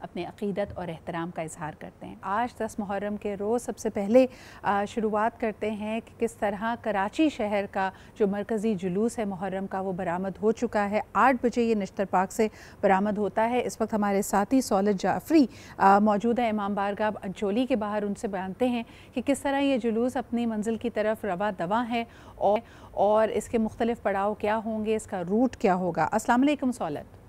اپنے عقیدت اور احترام کا اظہار کرتے ہیں۔ آج 10 محرم کے روز سب سے پہلے شروعات کرتے ہیں کہ کس طرح کراچی شہر کا جو مرکزی جلوس ہے محرم کا وہ برآمد ہو چکا ہے۔ 8 بجے یہ نشتر پارک سے برآمد ہوتا ہے۔ اس وقت ہمارے ساتھی سولت جعفری موجود ہیں امام بارگاہ انچولی کے باہر، ان سے جانتے ہیں کہ کس طرح یہ جلوس اپنی منزل کی طرف رواں دواں ہے اور اس کے مختلف پڑاؤ کیا ہوں گے، اس کا روٹ کیا ہوگا۔ السلام علیکم سولت۔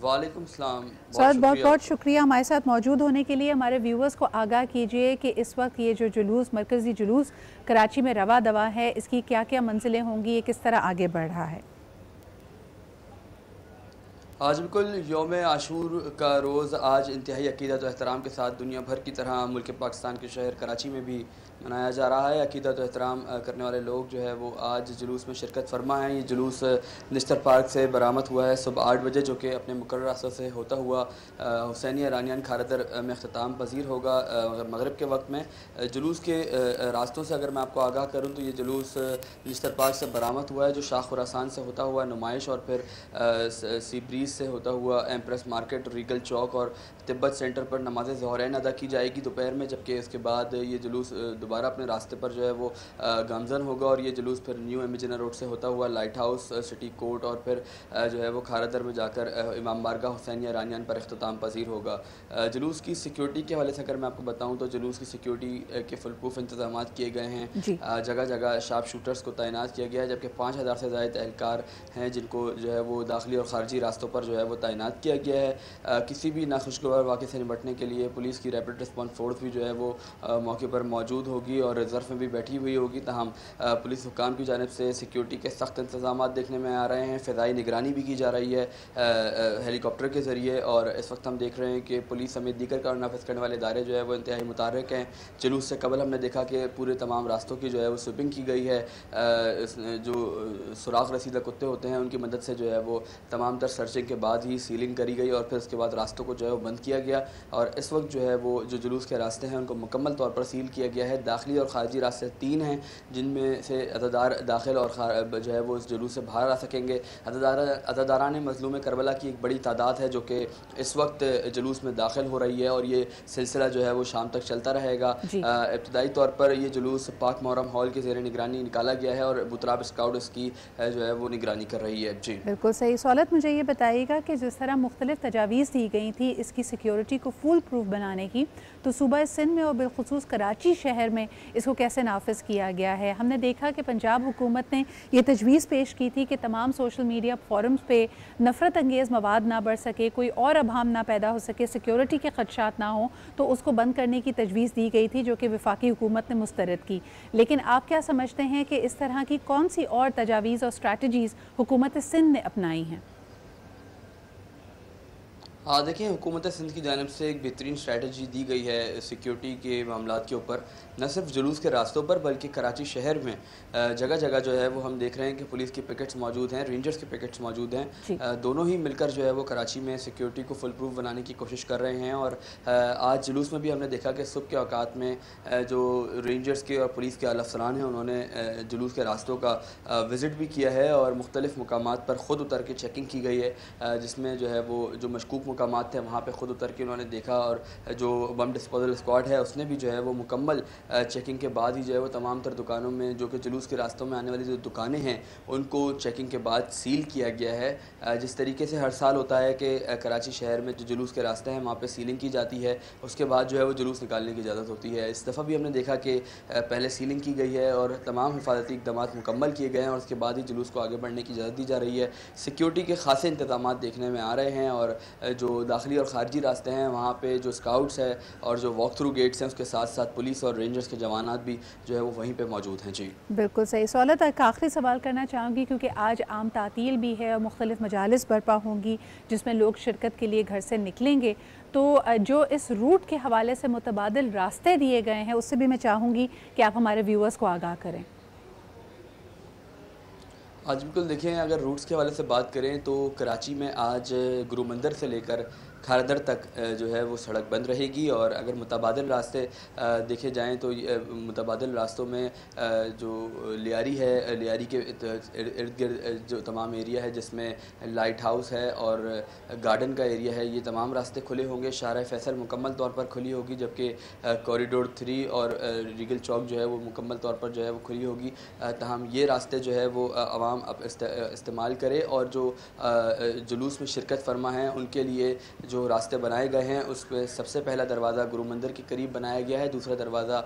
وعلیکم السلام۔ سولت بہت بہت شکریہ ہمارے ساتھ موجود ہونے کے لیے۔ ہمارے ویورز کو آگاہ کیجئے کہ اس وقت یہ جو جلوس مرکزی جلوس کراچی میں رواں دواں ہے، اس کی کیا کیا منزلیں ہوں گی، یہ کس طرح آگے بڑھ رہا ہے؟ آج بالکل یوم عاشور کا روز آج انتہائی عقیدت و احترام کے ساتھ دنیا بھر کی طرح ملک پاکستان کے شہر کراچی میں بھی منایا جا رہا ہے۔ عقیدت و احترام کرنے والے لوگ جو ہے وہ آج جلوس میں شرکت فرما ہیں۔ یہ جلوس نشتر پارک سے برآمد ہوا ہے صبح 8 بجے، جو کہ اپنے مقررہ راستوں سے ہوتا ہوا حسینیہ ایرانیان کھارادر میں اختتام پذیر ہوگا مغرب کے وقت میں۔ جلوس کے راستوں سے اگر میں آپ کو آگاہ کروں تو یہ جلوس نشتر پارک سے برآمد ہوا ہے، جو شاہ خراسان سے ہوتا ہوا نمائش اور پھر سی بریز سے ہوتا ہوا ایمپریس مارکیٹ، ریگل چوک اور تبت سینٹر پر نماز ظہرین ادا کی جائے گی دوپہر میں، جبکہ اس کے بعد یہ جلوس دوبارہ اپنے راستے پر جو ہے وہ گامزن ہوگا اور یہ جلوس پھر نیو امیجنا روڈ سے ہوتا ہوا لائٹ ہاؤس، سٹی کورٹ اور پھر جو ہے وہ کھارادر میں جا کر امام بارگاہ حسینیہ ایرانیان پر اختتام پذیر ہوگا۔ جلوس کی سیکیورٹی کے حوالے سے اگر میں آپ کو بتاؤں تو جلوس کی سیکیورٹی کے فل پروف انتظامات کیے گئے ہیں۔ جگہ جگہ شارپ شوٹرز کو تعینات کیا گیا ہے، جبکہ 5000 سے زائد اہلکار ہیں جن کو جو ہے وہ داخلی اور خارجی راستوں پر جو ہے وہ تعینات کیا گیا ہے۔ کسی بھی ناخوشگوار واقعے سے نمٹنے کے لیے پولیس کی ریپڈ رسپانس فورس بھی جو ہے وہ موقع پر موجود ہوگی اور ریزرو میں بھی بیٹھی ہوئی ہوگی، تاہم پولیس حکام کی جانب سے سیکیورٹی کے سخت انتظامات دیکھنے میں آ رہے ہیں۔ فضائی نگرانی بھی کی جا رہی ہے ہیلی کاپٹر کے ذریعے، اور اس وقت ہم دیکھ رہے ہیں کہ پولیس سمیت دیگر قانون نافذ کرنے والے ادارے جو ہے وہ انتہائی متحرک ہیں۔ جلوس سے قبل ہم نے دیکھا کہ پورے تمام راستوں کی جو ہے وہ سویپنگ کی گئی ہے، جو سوراخ رسیدہ کتے ہوتے ہیں ان کی مدد سے جو ہے وہ تمام تر سرچنگ کے بعد ہی سیلنگ کری گئی اور پھر اس کے بعد راستوں کو جو ہے وہ بند کیا گیا، اور اس وقت جو ہے وہ جو جلوس کے راستے ہیں ان کو مکمل طور پر سیل کیا گیا ہے۔ داخلی اور خارجی راستے 3 ہیں، جن میں سے عزادار داخل اور جو ہے وہ اس جلوس سے باہر آ سکیں گے۔ عزاداران مظلوم کربلا کی ایک بڑی تعداد ہے جو کہ اس وقت جلوس میں داخل ہو رہی ہے، اور یہ سلسلہ جو ہے وہ شام تک چلتا رہے گا۔ ابتدائی طور پر یہ جلوس پاک محرم ہال کے زیر نگرانی نکالا گیا ہے اور بتراب اسکاؤٹ اس کی جو ہے وہ نگرانی کر رہی ہے۔ جی بالکل صحیح۔ سولت مجھے یہ بتائیے گا کہ جس طرح مختلف تجاویز دی گئی تھی اس کی سیکیورٹی کو فول پروف بنانے کی، تو صوبہ سندھ میں اور بالخصوص کراچی شہر میں اس کو کیسے نافذ کیا گیا ہے؟ ہم نے دیکھا کہ پنجاب حکومت نے یہ تجویز پیش کی تھی کہ تمام سوشل میڈیا فورمز پہ نفرت انگیز مواد نہ بڑھ سکے، کوئی اور ابہام نہ پیدا ہو سکے، سیکیورٹی کے خدشات نہ ہوں، تو اس کو بند کرنے کی تجویز دی گئی تھی جو کہ وفاقی حکومت نے مسترد کی۔ لیکن آپ کیا سمجھتے ہیں کہ اس طرح کی کون سی اور تجاویز اور اسٹریٹجیز حکومت سندھ نے اپنائی ہیں؟ دیکھیں، حکومت سندھ کی جانب سے ایک بہترین اسٹریٹجی دی گئی ہے سیکیورٹی کے معاملات کے اوپر، نہ صرف جلوس کے راستوں پر بلکہ کراچی شہر میں جگہ جگہ جو ہے وہ ہم دیکھ رہے ہیں کہ پولیس کی پکٹس موجود ہیں، رینجرز کی پکٹس موجود ہیں۔ دونوں ہی مل کر جو ہے وہ کراچی میں سیکیورٹی کو فل پروف بنانے کی کوشش کر رہے ہیں، اور آج جلوس میں بھی ہم نے دیکھا کہ صبح کے اوقات میں جو رینجرز کے اور پولیس کے اعلیٰ افسران ہیں انہوں نے جلوس کے راستوں کا وزٹ بھی کیا ہے اور مختلف مقامات پر خود اتر کے چیکنگ کی گئی ہے، جس میں جو ہے وہ جو مشکوک مقامات تھے وہاں پہ خود اتر کے انہوں نے دیکھا، اور جو بم ڈسپوزل اسکواڈ ہے اس نے بھی جو ہے وہ مکمل چیکنگ کے بعد ہی جو ہے وہ تمام تر دکانوں میں جو کہ جلوس کے راستوں میں آنے والی جو دکانیں ہیں ان کو چیکنگ کے بعد سیل کیا گیا ہے۔ جس طریقے سے ہر سال ہوتا ہے کہ کراچی شہر میں جو جلوس کے راستے ہیں وہاں پہ سیلنگ کی جاتی ہے، اس کے بعد جو ہے وہ جلوس نکالنے کی اجازت ہوتی ہے۔ اس دفعہ بھی ہم نے دیکھا کہ پہلے سیلنگ کی گئی ہے اور تمام حفاظتی اقدامات مکمل کیے گئے ہیں، اور اس کے بعد ہی جلوس کو آگے بڑھنے کی اجازت دی جا رہی ہے۔ سیکیورٹی کے خاصے انتظامات دیکھنے میں آ رہے ہیں، اور جو داخلی اور خارجی راستے ہیں وہاں پہ جو اسکاؤٹس ہے اور جو واک تھرو گیٹس ہیں اس کے ساتھ ساتھ پولیس اور رینجرز کے جوانات بھی جو ہے وہ وہیں پہ موجود ہیں۔ جی بالکل صحیح۔ سولت، ایک آخری سوال کرنا چاہوں گی کیونکہ آج عام تعطیل بھی ہے اور مختلف مجالس برپا ہوں گی جس میں لوگ شرکت کے لیے گھر سے نکلیں گے، تو جو اس روٹ کے حوالے سے متبادل راستے دیے گئے ہیں اس سے بھی میں چاہوں گی کہ آپ ہمارے ویورز کو آگاہ کریں۔ آج بالکل دیکھیں، اگر روٹس کے حوالے سے بات کریں تو کراچی میں آج گرو مندر سے لے کر کھاردر تک جو ہے وہ سڑک بند رہے گی، اور اگر متبادل راستے دیکھے جائیں تو متبادل راستوں میں جو لیاری ہے، لیاری کے ارد گرد جو تمام ایریا ہے جس میں لائٹ ہاؤس ہے اور گارڈن کا ایریا ہے، یہ تمام راستے کھلے ہوں گے۔ شارع فیصل مکمل طور پر کھلی ہوگی، جبکہ کوریڈور 3 اور ریگل چوک جو ہے وہ مکمل طور پر جو ہے وہ کھلی ہوگی۔ تاہم یہ راستے جو ہے وہ عوام استعمال کرے، اور جو جلوس میں شرکت فرما ہیں ان کے لیے جو راستے بنائے گئے ہیں اس پہ سب سے پہلا دروازہ گرو مندر کے قریب بنایا گیا ہے، دوسرا دروازہ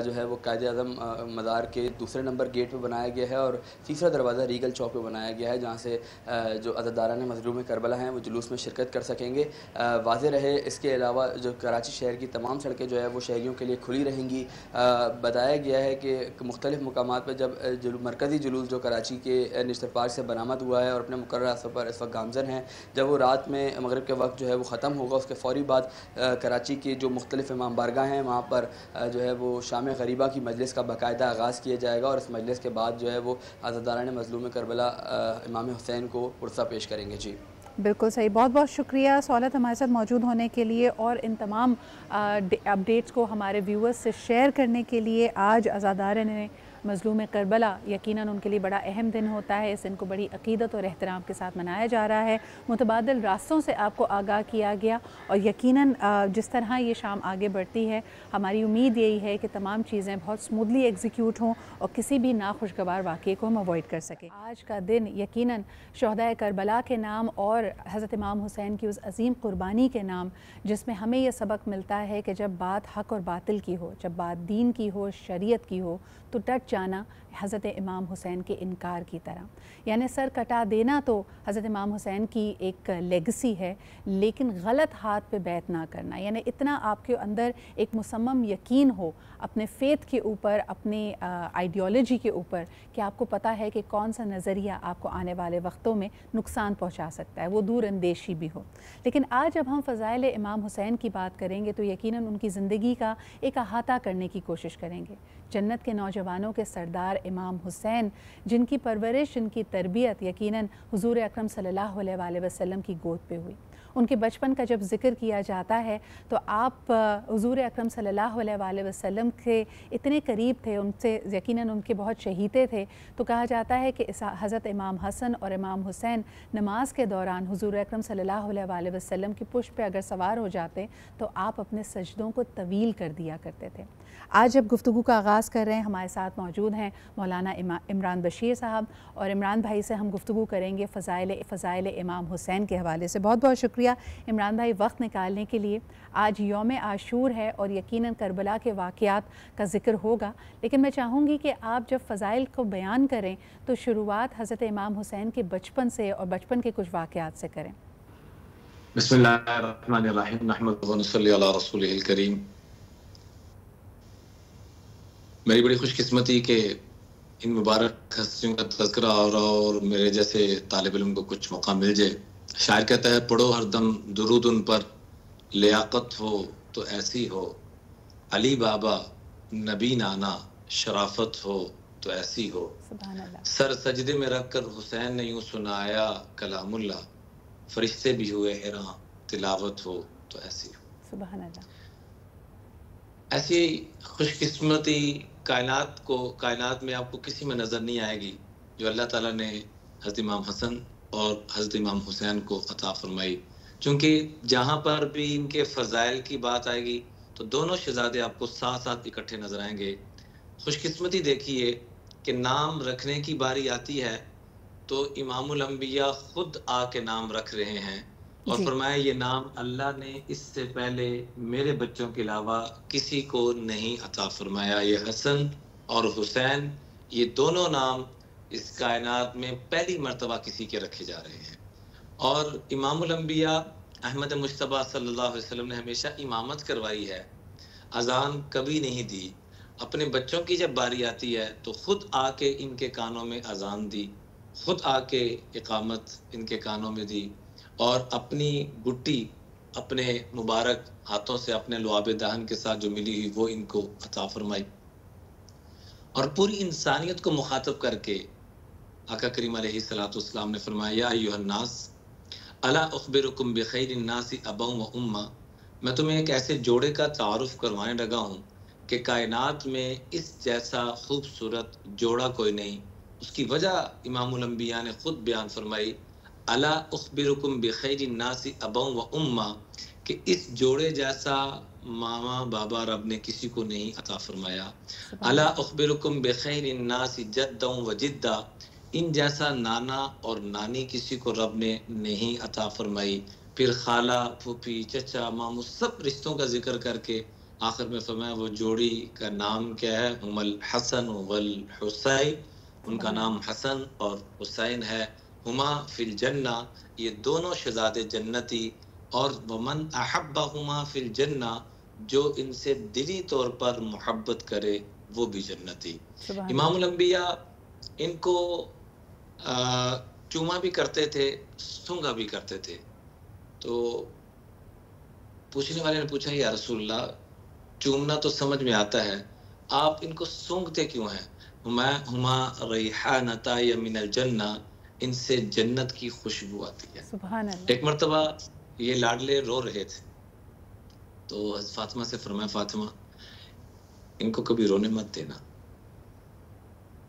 جو ہے وہ قائد اعظم مزار کے دوسرے نمبر گیٹ پہ بنایا گیا ہے، اور تیسرا دروازہ ریگل چوک پہ بنایا گیا ہے، جہاں سے جو عزاداران مظلوم کربلا ہیں وہ جلوس میں شرکت کر سکیں گے۔ واضح رہے اس کے علاوہ جو کراچی شہر کی تمام سڑکیں جو ہے وہ شہریوں کے لیے کھلی رہیں گی۔ بتایا گیا ہے کہ مختلف مقامات پہ جب مرکزی جلوس جو کراچی کے نشتر پارک سے برآمد ہوا ہے اور اپنے مقررہ راستوں پر اس وقت گامزن ہیں، جب وہ رات میں مغرب کے وقت جو ہے وہ ختم ہوگا، اس کے فوری بعد کراچی کی جو مختلف امام بارگاہ ہیں وہاں پر جو ہے وہ شام غریبہ کی مجلس کا باقاعدہ آغاز کیا جائے گا، اور اس مجلس کے بعد جو ہے وہ عزاداران مظلوم کربلا امام حسین کو پرسہ پیش کریں گے۔ جی بالکل صحیح، بہت بہت شکریہ سہولت ہمارے ساتھ موجود ہونے کے لیے اور ان تمام اپڈیٹس کو ہمارے ویورز سے شیئر کرنے کے لیے۔ آج عزاداران مظلوم کربلا یقیناً ان کے لیے بڑا اہم دن ہوتا ہے، اس دن کو بڑی عقیدت اور احترام کے ساتھ منایا جا رہا ہے۔ متبادل راستوں سے آپ کو آگاہ کیا گیا، اور یقیناً جس طرح یہ شام آگے بڑھتی ہے ہماری امید یہی ہے کہ تمام چیزیں بہت سموتھلی ایگزیکیوٹ ہوں اور کسی بھی ناخوشگوار واقعے کو ہم اوائڈ کر سکیں۔ آج کا دن یقیناً شہدائے کربلا کے نام اور حضرت امام حسین کی اس عظیم قربانی کے نام، جس میں ہمیں یہ سبق ملتا ہے کہ جب بات حق اور باطل کی ہو، جب بات دین کی ہو، شریعت کی ہو، تو ڈٹ جانا حضرت امام حسین کے انکار کی طرح، یعنی سر کٹا دینا تو حضرت امام حسین کی ایک لیگسی ہے، لیکن غلط ہاتھ پہ بیعت نہ کرنا، یعنی اتنا آپ کے اندر ایک مصمم یقین ہو اپنے فیتھ کے اوپر، اپنی آئیڈیالوجی کے اوپر، کہ آپ کو پتہ ہے کہ کون سا نظریہ آپ کو آنے والے وقتوں میں نقصان پہنچا سکتا ہے، وہ دور اندیشی بھی ہو۔ لیکن آج جب ہم فضائل امام حسین کی بات کریں گے تو یقیناً ان کی زندگی کا ایک احاطہ کرنے کی کوشش کریں گے۔ جنت کے نوجوانوں کے سردار امام حسین، جن کی پرورش، جن کی تربیت یقیناً حضور اکرم صلی اللہ علیہ وآلہ وسلم کی گود پہ ہوئی۔ ان کے بچپن کا جب ذکر کیا جاتا ہے تو آپ حضور اکرم صلی اللہ علیہ وآلہ وسلم کے اتنے قریب تھے، ان سے یقیناً ان کے بہت چہیتے تھے، تو کہا جاتا ہے کہ حضرت امام حسن اور امام حسین نماز کے دوران حضور اکرم صلی اللہ علیہ وآلہ وسلم کی پشت پہ اگر سوار ہو جاتے تو آپ اپنے سجدوں کو طویل کر دیا کرتے تھے۔ آج جب گفتگو کا آغاز کر رہے ہیں، ہمارے ساتھ موجود ہیں مولانا عمران بشیر صاحب، اور عمران بھائی سے ہم گفتگو کریں گے فضائل امام حسین کے حوالے سے۔ بہت بہت شکریہ عمران بھائی وقت نکالنے کے لیے۔ آج یوم عاشور ہے اور یقیناً کربلا کے واقعات کا ذکر ہوگا، لیکن میں چاہوں گی کہ آپ جب فضائل کو بیان کریں تو شروعات حضرت امام حسین کے بچپن سے اور بچپن کے کچھ واقعات سے کریں۔ بسم اللہ الرحمن الرحیم، نحمدہ و نصلی علی رسولہ الکریم۔ میری بڑی خوش قسمتی کہ ان مبارک ہستیوں کا تذکرہ اور میرے جیسے طالب علم کو کچھ موقع مل جائے۔ شاعر کہتا ہے پڑھو ہر دم درود ان پر، لیاقت ہو تو ایسی ہو، علی بابا نبی نانا شرافت ہو تو ایسی ہو، سبحان اللہ۔ سر سجدے میں رکھ کر حسین نے یوں سنایا کلام اللہ، فرشتے بھی ہوئے حیراں تلاوت ہو تو ایسی ہو۔ سبحان اللہ۔ ایسی خوش قسمتی کائنات میں آپ کو کسی میں نظر نہیں آئے گی جو اللہ تعالیٰ نے حضرت امام حسن اور حضرت امام حسین کو عطا فرمائی، چونکہ جہاں پر بھی ان کے فضائل کی بات آئے گی تو دونوں شہزادے آپ کو ساتھ ساتھ اکٹھے نظر آئیں گے۔ خوش قسمتی دیکھیے کہ نام رکھنے کی باری آتی ہے تو امام الانبیاء خود آ کے نام رکھ رہے ہیں، اور فرمایا یہ نام اللہ نے اس سے پہلے میرے بچوں کے علاوہ کسی کو نہیں عطا فرمایا۔ یہ حسن اور حسین، یہ دونوں نام اس کائنات میں پہلی مرتبہ کسی کے رکھے جا رہے ہیں۔ اور امام الانبیاء احمد مجتبیٰ صلی اللہ علیہ وسلم نے ہمیشہ امامت کروائی ہے، اذان کبھی نہیں دی۔ اپنے بچوں کی جب باری آتی ہے تو خود آ کے ان کے کانوں میں اذان دی، خود آ کے اقامت ان کے کانوں میں دی، اور اپنی گٹی اپنے مبارک ہاتھوں سے اپنے لعاب دہن کے ساتھ جو ملی ہوئی وہ ان کو عطا فرمائی، اور پوری انسانیت کو مخاطب کر کے آقا کریم علیہ الصلوۃ والسلام نے فرمایا یا ایھا الناس الا اخبرکم بخیر الناس ابا و اما، میں تمہیں ایک ایسے جوڑے کا تعارف کروانے لگا ہوں کہ کائنات میں اس جیسا خوبصورت جوڑا کوئی نہیں۔ اس کی وجہ امام الانبیاء نے خود بیان فرمائی، الا اخبرکم بخیر الناس ابا و اما، کہ اس جوڑے جیسا ماما بابا رب نے کسی کو نہیں عطا فرمایا۔ الا اخبرکم بخیر الناس جدا و جدا، ان جیسا نانا اور نانی کسی کو رب نے نہیں عطا فرمائی۔ پھر خالہ، پھوپھی، چچا، ماموں، سب رشتوں کا ذکر کر کے آخر میں فرمایا وہ جوڑی کا نام کیا ہے، ہم الحسن والحسین، ان کا نام حسن اور حسین ہے۔ ہما فی الجنہ، یہ دونوں شہزادے جنتی، اور ومن احبہما فی الجنہ، جو ان سے دلی طور پر محبت کرے وہ بھی جنتی۔ امام الانبیاء ان کو چوما بھی کرتے تھے، سونگا بھی کرتے تھے۔ تو پوچھنے والے نے پوچھا یا رسول اللہ، چومنا تو سمجھ میں آتا ہے، آپ ان کو سونگتے کیوں ہیں؟ ہما ریحانتا من الجنہ، ان سے جنت کی خوشبو آتی ہے۔ سبحان اللہ۔ ایک مرتبہ یہ لاڈلے رو رہے تھے تو حضرت فاطمہ سے فرمایا، فاطمہ ان کو کبھی رونے مت دینا،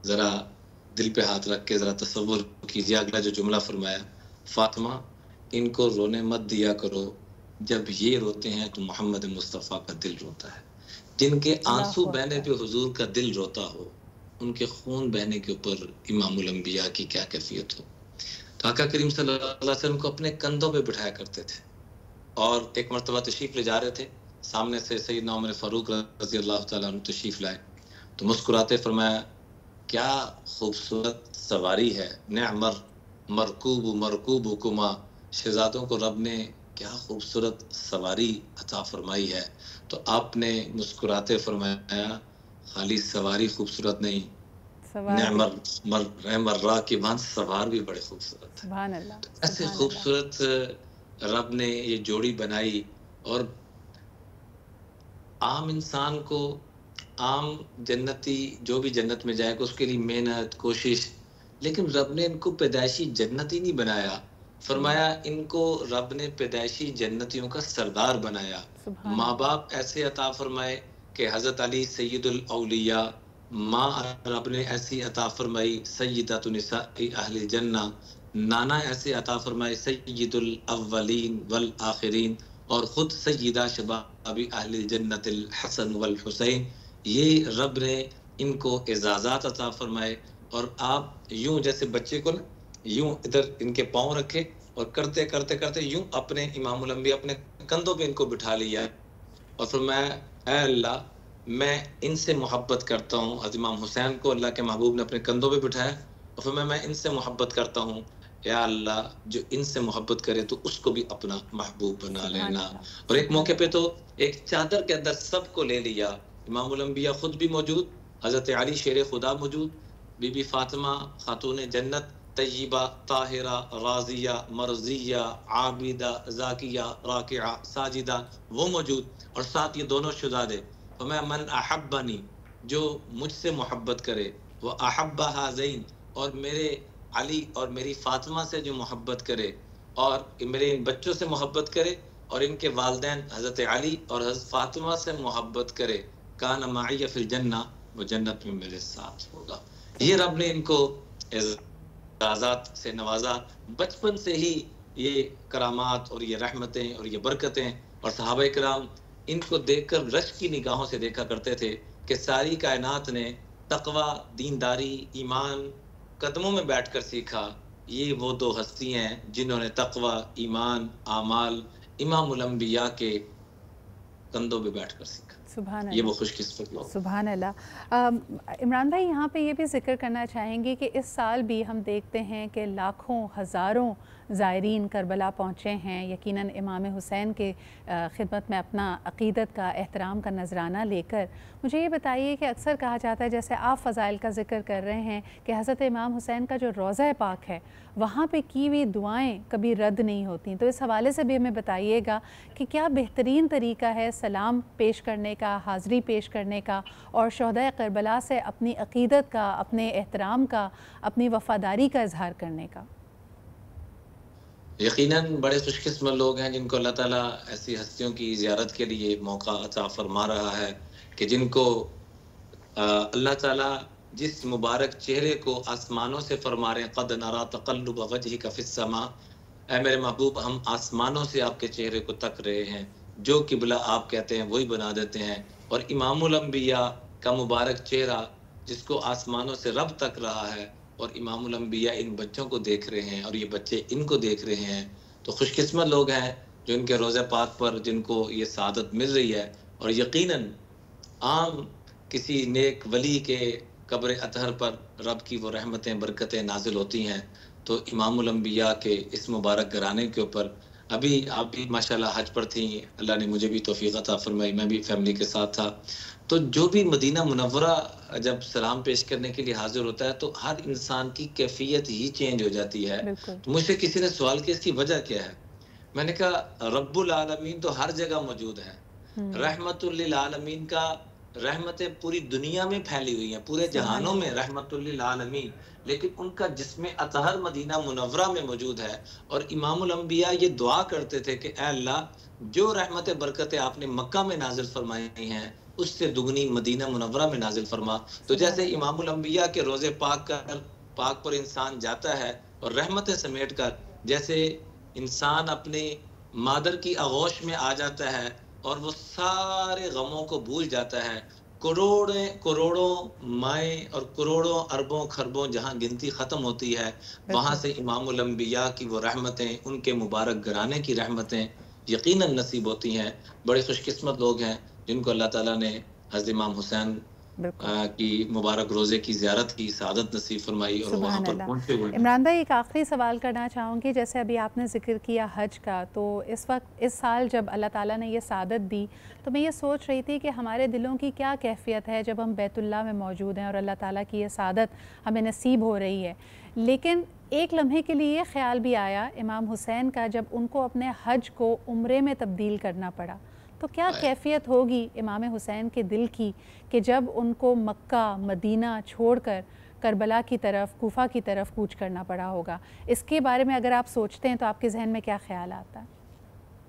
ذرا دل پہ ہاتھ رکھ کے ذرا تصور کیجیے اگلا جو جملہ فرمایا، فاطمہ ان کو رونے مت دیا کرو، جب یہ روتے ہیں تو محمد مصطفیٰ کا دل روتا ہے۔ جن کے آنسو بہنے پہ حضور کا دل روتا ہو، ان کے خون بہنے کے اوپر امام الانبیاء کی کیا کیفیت ہو۔ تو آقا کریم صلی اللہ علیہ وسلم کو اپنے کندھوں پہ بٹھایا کرتے تھے، اور ایک مرتبہ تشریف لے جا رہے تھے، سامنے سے سیدنا عمر فاروق رضی اللہ تعالیٰ عنہ تشریف لائے تو مسکراتے فرمایا، کیا خوبصورت سواری ہے، نعم مرکوب مرکوبکما، شہزادوں کو رب نے کیا خوبصورت سواری عطا فرمائی ہے۔ تو آپ نے مسکراتے فرمایا، خالی سواری خوبصورت نہیں، نعم الراکبان، سوار بھی بڑے خوبصورت ہیں۔ سبحان اللہ۔ ایسے خوبصورت رب نے یہ جوڑی بنائی، اور عام انسان کو، عام جنتی جو بھی جنت میں جائے گا اس کے لیے محنت، کوشش، لیکن رب نے ان کو پیدائشی جنتی نہیں بنایا، فرمایا ان کو رب نے پیدائشی جنتیوں کا سردار بنایا۔ ماں باپ ایسے عطا فرمائے کہ حضرت علی سید الاولیاء، ماں رب نے ایسی عطا فرمائی سیدۃ نساء اہل الجنہ، نانا ایسے عطا فرمائے سید الاولین والآخرین، اور خود سیدہ شباب اہل الجنت الحسن والحسین۔ یہ رب نے ان کو اعزازات عطا فرمائے، اور آپ یوں جیسے بچے کو نا یوں ادھر ان کے پاؤں رکھے اور کرتے کرتے کرتے یوں اپنے امام الانبیاء اپنے کندھوں پہ ان کو بٹھا لیا، اور فرمایا اے اللہ میں ان سے محبت کرتا ہوں۔ حضرت امام حسین کو اللہ کے محبوب نے اپنے کندھوں پہ بٹھایا اور فرمایا میں ان سے محبت کرتا ہوں، یا اللہ جو ان سے محبت کرے تو اس کو بھی اپنا محبوب بنا لینا۔ اور ایک موقع پہ تو ایک چادر کے اندر سب کو لے لیا، امام الانبیاء خود بھی موجود، حضرت علی شیر خدا موجود، بی بی فاطمہ خاتون جنت، طیبہ، طاہرہ، راضیہ، مرضیہ، عابدہ، ذاکیہ، راکعہ، ساجدہ، وہ موجود، اور ساتھ یہ دونوں شہزادے۔ فرمایا من احبنی، جو مجھ سے محبت کرے، وہ احب ہذین، اور میرے علی اور میری فاطمہ سے جو محبت کرے، اور میرے ان بچوں سے محبت کرے، اور ان کے والدین حضرت علی اور حضرت فاطمہ سے محبت کرے، کان معی فی الجنہ، وہ جنت میں میرے ساتھ ہوگا۔ یہ رب نے ان کو اعزازات سے نوازا، بچپن سے ہی یہ کرامات اور یہ رحمتیں اور یہ برکتیں، اور صحابہ کرام ان کو دیکھ کر رشک کی نگاہوں سے دیکھا کرتے تھے کہ ساری کائنات نے تقوی، دینداری، ایمان قدموں میں بیٹھ کر سیکھا، یہ وہ دو ہستی ہیں جنہوں نے تقوی، ایمان، اعمال امام الانبیاء کے کندھوں پہ بیٹھ کر سیکھا۔ سبحان اللہ، یہ وہ خوش قسمت لوگ۔ سبحان اللہ۔ عمران بھائی یہاں پہ یہ بھی ذکر کرنا چاہیں گے کہ اس سال بھی ہم دیکھتے ہیں کہ لاکھوں ہزاروں زائرین کربلا پہنچے ہیں، یقیناً امام حسین کے خدمت میں اپنا عقیدت کا، احترام کا نذرانہ لے کر۔ مجھے یہ بتائیے کہ اکثر کہا جاتا ہے، جیسے آپ فضائل کا ذکر کر رہے ہیں، کہ حضرت امام حسین کا جو روضہ پاک ہے وہاں پہ کی ہوئی دعائیں کبھی رد نہیں ہوتیں، تو اس حوالے سے بھی ہمیں بتائیے گا کہ کیا بہترین طریقہ ہے سلام پیش کرنے کا، حاضری پیش کرنے کا، اور شہداء کربلا سے اپنی عقیدت کا، اپنے احترام کا، اپنی وفاداری کا اظہار کرنے کا؟ یقیناً بڑے خوش قسمت لوگ ہیں جن کو اللہ تعالیٰ ایسی ہستیوں کی زیارت کے لیے موقع عطا فرما رہا ہے کہ جن کو اللہ تعالیٰ جس مبارک چہرے کو آسمانوں سے فرما رہے ہیں، قد نرا تقلب وجهك فی السماء، اے میرے محبوب ہم آسمانوں سے آپ کے چہرے کو تک رہے ہیں، جو قبلہ آپ کہتے ہیں وہی بنا دیتے ہیں۔ اور امام الانبیاء کا مبارک چہرہ جس کو آسمانوں سے رب تک رہا ہے، اور امام الانبیاء ان بچوں کو دیکھ رہے ہیں اور یہ بچے ان کو دیکھ رہے ہیں، تو خوش قسمت لوگ ہیں جو ان کے روضہ پاک پر جن کو یہ سعادت مل رہی ہے۔ اور یقیناً عام کسی نیک ولی کے قبر اطہر پر رب کی وہ رحمتیں برکتیں نازل ہوتی ہیں، تو امام الانبیاء کے اس مبارک گھرانے کے اوپر ابھی آپ بھی ماشاءاللہ حج پر تھیں، اللہ نے مجھے بھی توفیق عطا فرمائی، میں بھی فیملی کے ساتھ تھا، تو جو بھی مدینہ منورہ جب سلام پیش کرنے کے لیے حاضر ہوتا ہے تو ہر انسان کی کیفیت ہی چینج ہو جاتی ہے۔ تو مجھ سے کسی نے سوال کیا اس کی وجہ کیا ہے، میں نے کہا رب العالمین تو ہر جگہ موجود ہے، رحمت للعالمین کا رحمتیں پوری دنیا میں پھیلی ہوئی ہیں، پورے جہانوں میں رحمت للعالمین، لیکن ان کا جسم اطہر مدینہ منورہ میں موجود ہے۔ اور امام الانبیاء یہ دعا کرتے تھے کہ اے اللہ جو رحمت برکتیں آپ نے مکہ میں نازل فرمائی ہیں اس سے دگنی مدینہ منورہ میں نازل فرما۔ تو جیسے امام الانبیاء کے روزے پاک پر انسان جاتا ہے اور رحمتیں سمیٹ کر، جیسے انسان اپنے مادر کی آغوش میں آ جاتا ہے اور وہ سارے غموں کو بھول جاتا ہے، کروڑوں مائیں اور کروڑوں اربوں خربوں جہاں گنتی ختم ہوتی ہے، وہاں سے امام الانبیاء کی وہ رحمتیں، ان کے مبارک گھرانے کی رحمتیں یقیناً نصیب ہوتی ہیں۔ بڑے خوش قسمت لوگ ہیں جن کو اللہ تعالیٰ نے حضرت امام حسین کی مبارک روزے کی زیارت کی سعادت نصیب فرمائی اور وہاں پر پہنچے ہوئے۔ عمران بھائی ایک آخری سوال کرنا چاہوں گی، جیسے ابھی آپ نے ذکر کیا حج کا، تو اس سال جب اللہ تعالیٰ نے یہ سعادت دی تو میں یہ سوچ رہی تھی کہ ہمارے دلوں کی کیا کیفیت ہے جب ہم بیت اللہ میں موجود ہیں اور اللہ تعالیٰ کی یہ سعادت ہمیں نصیب ہو رہی ہے، لیکن ایک لمحے کے لیے یہ خیال بھی آیا امام حسین کا جب ان کو اپنے حج کو عمرے میں تبدیل کرنا پڑا، تو کیا کیفیت ہوگی امام حسین کے دل کی کہ جب ان کو مکہ مدینہ چھوڑ کر کربلا کی طرف، کوفہ کی طرف کوچ کرنا پڑا ہوگا؟ اس کے بارے میں اگر آپ سوچتے ہیں تو آپ کے ذہن میں کیا خیال آتا ہے؟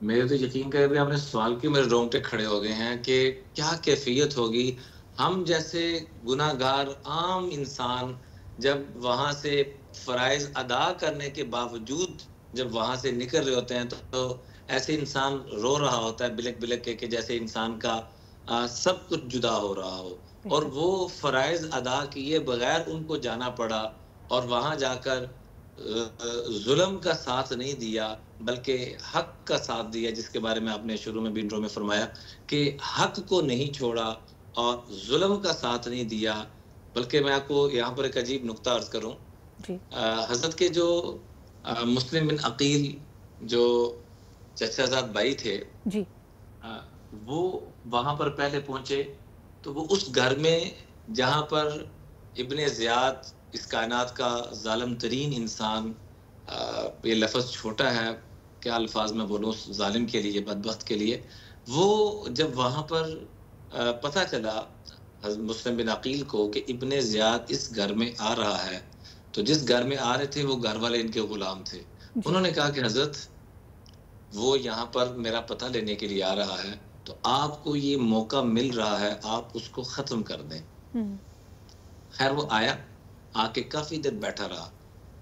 میرے تو یقین کرے بھی آپ نے سوال کی میرے رونگٹے کھڑے ہو گئے ہیں کہ کیا کیفیت ہوگی۔ ہم جیسے گناہ گار عام انسان جب وہاں سے فرائض ادا کرنے کے باوجود جب وہاں سے نکل رہے ہوتے ہیں تو ایسے انسان رو رہا ہوتا ہے بلک بلک کے کہ جیسے انسان کا سب کچھ جدا ہو رہا ہو، اور وہ فرائض ادا کیے بغیر ان کو جانا پڑا اور وہاں جا کر ظلم کا ساتھ نہیں دیا بلکہ حق کا ساتھ دیا، جس کے بارے میں آپ نے شروع میں بھی انٹرو میں فرمایا کہ حق کو نہیں چھوڑا اور ظلم کا ساتھ نہیں دیا۔ بلکہ میں آپ کو یہاں پر ایک عجیب نقطہ عرض کروں، حضرت کے جو مسلم بن عقیل جو چچا زاد بھائی تھے، وہ وہاں پر پہلے پہنچے تو وہ اس گھر میں جہاں پر ابن زیاد اس کائنات کا ظالم ترین انسان، یہ لفظ چھوٹا ہے کیا الفاظ میں بولوں ظالم کے لیے، بدبخت کے لیے، وہ جب وہاں پر پتہ چلا مسلم بن عقیل کو کہ ابن زیاد اس گھر میں آ رہا ہے، تو جس گھر میں آ رہے تھے وہ گھر والے ان کے غلام تھے، انہوں نے کہا کہ حضرت وہ یہاں پر میرا پتہ لینے کے لیے آ رہا ہے تو آپ کو یہ موقع مل رہا ہے، آپ اس کو ختم کر دیں۔ خیر وہ آیا، آ کے کافی دیر بیٹھا رہا،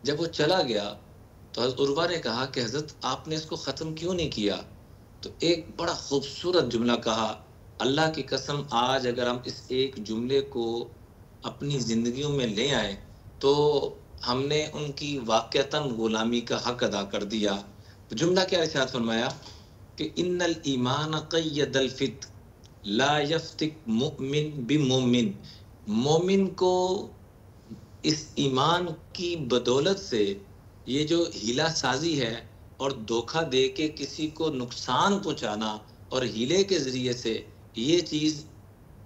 جب وہ چلا گیا تو حضرت عروہ نے کہا کہ حضرت آپ نے اس کو ختم کیوں نہیں کیا؟ تو ایک بڑا خوبصورت جملہ کہا، اللہ کی قسم آج اگر ہم اس ایک جملے کو اپنی زندگیوں میں لے آئیں تو ہم نے ان کی واقعتاً غلامی کا حق ادا کر دیا۔ جملہ کیا ارشاد فرمایا کہ ان الایمان قید الفت لا یفتک مؤمن بمؤمن، مومن کو اس ایمان کی بدولت سے یہ جو ہیلا سازی ہے اور دھوکہ دے کے کسی کو نقصان پہنچانا اور ہیلے کے ذریعے سے یہ چیز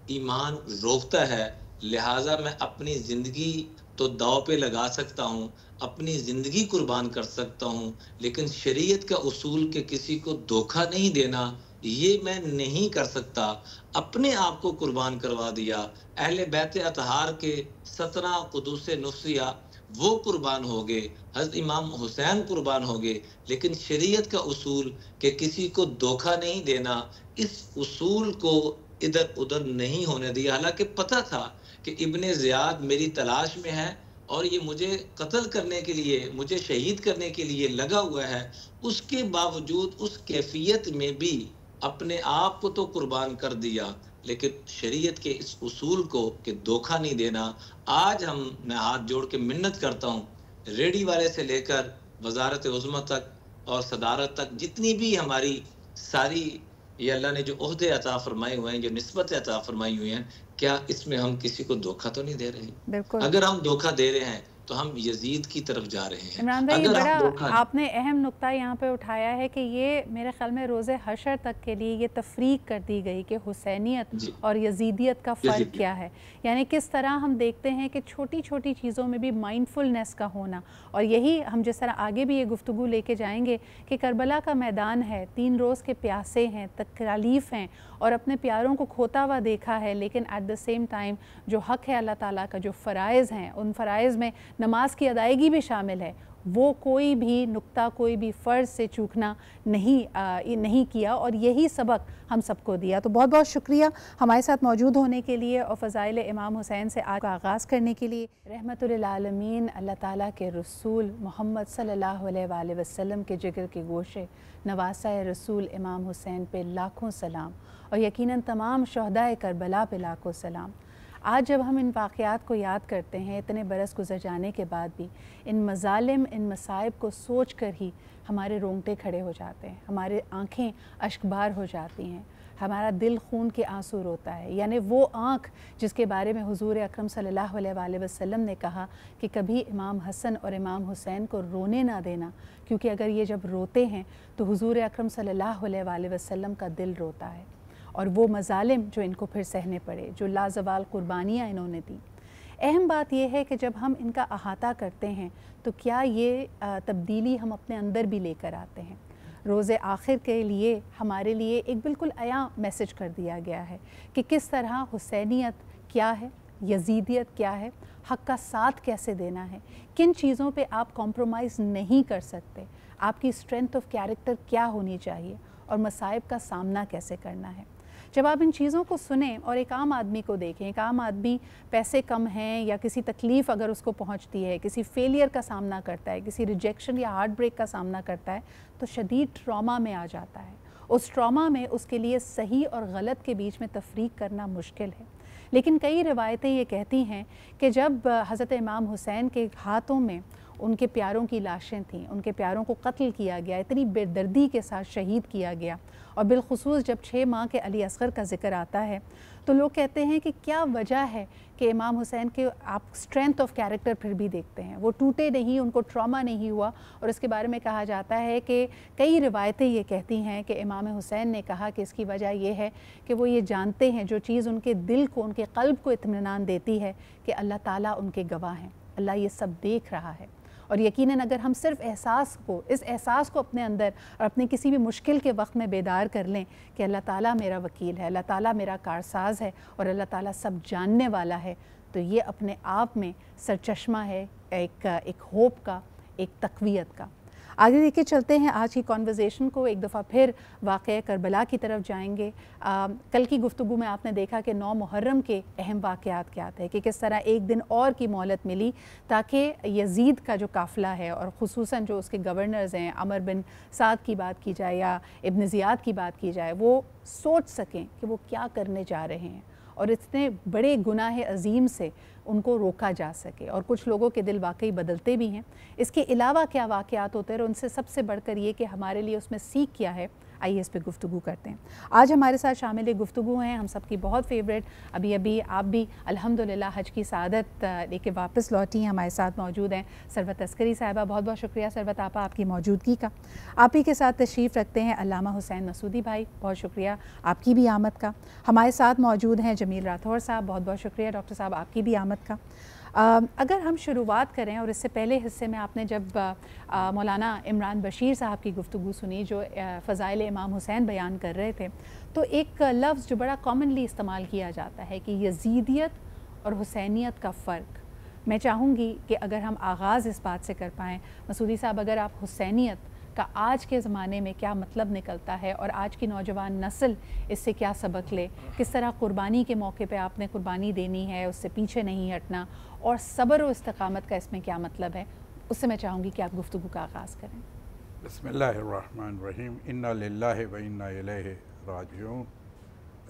ایمان روکتا ہے، لہٰذا میں اپنی زندگی تو داؤ پہ لگا سکتا ہوں، اپنی زندگی قربان کر سکتا ہوں، لیکن شریعت کا اصول کہ کسی کو دھوکہ نہیں دینا یہ میں نہیں کر سکتا، اپنے آپ کو قربان کروا دیا۔ اہل بیت اطہار کے 17 قدوس نفسیہ وہ قربان ہو گئے، حضرت امام حسین قربان ہو گئے، لیکن شریعت کا اصول کہ کسی کو دھوکہ نہیں دینا، اس اصول کو ادھر ادھر نہیں ہونے دیا، حالانکہ پتہ تھا کہ ابن زیاد میری تلاش میں ہے اور یہ مجھے قتل کرنے کے لیے، مجھے شہید کرنے کے لیے لگا ہوا ہے، اس کے باوجود اس کیفیت میں بھی اپنے آپ کو تو قربان کر دیا، لیکن شریعت کے اس اصول کو کہ دھوکہ نہیں دینا، آج میں ہاتھ جوڑ کے منت کرتا ہوں، ریڈی والے سے لے کر وزارت عظمیٰ تک اور صدارت تک جتنی بھی ہماری ساری یہ اللہ نے جو عہدے عطا فرمائے ہوئے ہیں، جو نسبت عطا فرمائی ہوئی ہیں، کیا اس میں ہم کسی کو دھوکہ تو نہیں دے رہے؟ بالکل. اگر ہم دھوکہ دے رہے ہیں تو ہم یزید کی طرف جا رہے ہیں. عمران بھائی، بڑا آپ نے اہم نقطہ یہاں پہ اٹھایا ہے کہ یہ میرے خیال میں روز حشر تک کے لیے یہ تفریق کر دی گئی کہ حسینیت اور یزیدیت کا فرق کیا ہے. یعنی کس طرح ہم دیکھتے ہیں کہ چھوٹی چھوٹی چیزوں میں بھی مائنڈفلنس کا ہونا، اور یہی ہم جس طرح آگے بھی یہ گفتگو لے کے جائیں گے کہ کربلا کا میدان ہے، 3 روز کے پیاسے ہیں، تکالیف ہیں، اور اپنے پیاروں کو کھوتا ہوا دیکھا ہے، لیکن ایٹ دا سیم ٹائم جو حق ہے اللہ تعالیٰ کا، جو فرائض ہیں، ان فرائض میں نماز کی ادائیگی بھی شامل ہے، وہ کوئی بھی نقطہ، کوئی بھی فرض سے چوکنا نہیں کیا، اور یہی سبق ہم سب کو دیا. تو بہت بہت شکریہ ہمارے ساتھ موجود ہونے کے لیے اور فضائل امام حسین سے آج کا آغاز کرنے کے لیے. رحمت للعالمین اللہ تعالیٰ کے رسول محمد صلی اللہ علیہ وآلہ وسلم کے جگر کے گوشے نواسہ رسول امام حسین پہ لاکھوں سلام، اور یقیناً تمام شہدائے کربلا پہ لاکھوں سلام. آج جب ہم ان واقعات کو یاد کرتے ہیں، اتنے برس گزر جانے کے بعد بھی، ان مظالم، ان مصائب کو سوچ کر ہی ہمارے رونگٹے کھڑے ہو جاتے ہیں، ہمارے آنکھیں اشکبار ہو جاتی ہیں، ہمارا دل خون کے آنسو روتا ہے. یعنی وہ آنکھ جس کے بارے میں حضور اکرم صلی اللہ علیہ وآلہ وسلم نے کہا کہ کبھی امام حسن اور امام حسین کو رونے نہ دینا، کیونکہ اگر یہ جب روتے ہیں تو حضور اکرم صلی اللہ علیہ وآلہ وسلم کا دل روتا ہے. اور وہ مظالم جو ان کو پھر سہنے پڑے، جو لازوال قربانیاں انہوں نے دیں. اہم بات یہ ہے کہ جب ہم ان کا احاطہ کرتے ہیں تو کیا یہ تبدیلی ہم اپنے اندر بھی لے کر آتے ہیں. روز آخر کے لیے ہمارے لیے ایک بالکل عیاں میسج کر دیا گیا ہے کہ کس طرح حسینیت کیا ہے، یزیدیت کیا ہے، حق کا ساتھ کیسے دینا ہے، کن چیزوں پہ آپ کمپرومائز نہیں کر سکتے، آپ کی اسٹرینتھ آف کیریکٹر کیا ہونی چاہیے، اور مصائب کا سامنا کیسے کرنا ہے. جب آپ ان چیزوں کو سنیں اور ایک عام آدمی کو دیکھیں، ایک عام آدمی پیسے کم ہیں یا کسی تکلیف اگر اس کو پہنچتی ہے، کسی فیلئر کا سامنا کرتا ہے، کسی ریجیکشن یا ہارٹ بریک کا سامنا کرتا ہے، تو شدید ٹراما میں آ جاتا ہے. اس ٹراما میں اس کے لیے صحیح اور غلط کے بیچ میں تفریق کرنا مشکل ہے. لیکن کئی روایتیں یہ کہتی ہیں کہ جب حضرت امام حسین کے ہاتھوں میں ان کے پیاروں کی لاشیں تھیں، ان کے پیاروں کو قتل کیا گیا، اتنی بے دردی کے ساتھ شہید کیا گیا، اور بالخصوص جب 6 ماہ کے علی اصغر کا ذکر آتا ہے تو لوگ کہتے ہیں کہ کیا وجہ ہے کہ امام حسین کے آپ اسٹرینتھ آف کیریکٹر پھر بھی دیکھتے ہیں، وہ ٹوٹے نہیں، ان کو ٹراما نہیں ہوا. اور اس کے بارے میں کہا جاتا ہے کہ کئی روایتیں یہ کہتی ہیں کہ امام حسین نے کہا کہ اس کی وجہ یہ ہے کہ وہ یہ جانتے ہیں، جو چیز ان کے دل کو، ان کے قلب کو اطمینان دیتی ہے کہ اللہ تعالیٰ ان کے گواہ ہیں، اللہ یہ سب دیکھ رہا ہے. اور یقیناً اگر ہم صرف اس احساس کو اپنے اندر اور اپنے کسی بھی مشکل کے وقت میں بیدار کر لیں کہ اللہ تعالیٰ میرا وکیل ہے، اللہ تعالیٰ میرا کارساز ہے، اور اللہ تعالیٰ سب جاننے والا ہے، تو یہ اپنے آپ میں سرچشمہ ہے ایک ہوپ کا، ایک تقویت کا. آگے دیکھے چلتے ہیں آج کی کانورزیشن کو. ایک دفعہ پھر واقعہ کربلا کی طرف جائیں گے. کل کی گفتگو میں آپ نے دیکھا کہ 9 محرم کے اہم واقعات کیا تھے، کہ کس طرح ایک دن اور کی مہلت ملی تاکہ یزید کا جو قافلہ ہے، اور خصوصاً جو اس کے گورنرز ہیں، عمر بن سعد کی بات کی جائے یا ابن زیاد کی بات کی جائے، وہ سوچ سکیں کہ وہ کیا کرنے جا رہے ہیں، اور اتنے بڑے گناہ عظیم سے ان کو روکا جا سکے. اور کچھ لوگوں کے دل واقعی بدلتے بھی ہیں. اس کے علاوہ کیا واقعات ہوتے ہیں، اور ان سے سب سے بڑھ کر یہ کہ ہمارے لیے اس میں سیکھ کیا ہے، آئیے اس پہ گفتگو کرتے ہیں. آج ہمارے ساتھ شامل گفتگو ہیں ہم سب کی بہت فیوریٹ، ابھی آپ بھی الحمدللہ حج کی سعادت لے کے واپس لوٹی ہیں، ہمارے ساتھ موجود ہیں ثروت عسکری صاحبہ. بہت بہت شکریہ ثروت آپا آپ کی موجودگی کا. آپ ہی کے ساتھ تشریف رکھتے ہیں علامہ حسین مسعودی بھائی، بہت شکریہ آپ کی بھی آمد کا. ہمارے ساتھ موجود ہیں جمیل راٹھور صاحب، بہت بہت شکریہ ڈاکٹر صاحب آپ کی بھی آمد کا. اگر ہم شروعات کریں، اور اس سے پہلے حصے میں آپ نے جب مولانا عمران بشیر صاحب کی گفتگو سنی جو فضائل امام حسین بیان کر رہے تھے، تو ایک لفظ جو بڑا کامنلی استعمال کیا جاتا ہے کہ یزیدیت اور حسینیت کا فرق. میں چاہوں گی کہ اگر ہم آغاز اس بات سے کر پائیں، مسعودی صاحب، اگر آپ حسینیت کا آج کے زمانے میں کیا مطلب نکلتا ہے اور آج کی نوجوان نسل اس سے کیا سبق لے، کس طرح قربانی کے موقع پہ آپ نے قربانی دینی ہے، اس سے پیچھے نہیں ہٹنا، اور صبر و استقامت کا اس میں کیا مطلب ہے، اس سے میں چاہوں گی کہ آپ گفتگو کا آغاز کریں۔ بسم اللہ الرحمن الرحیم، انا للہ و انا الیہ راجعون،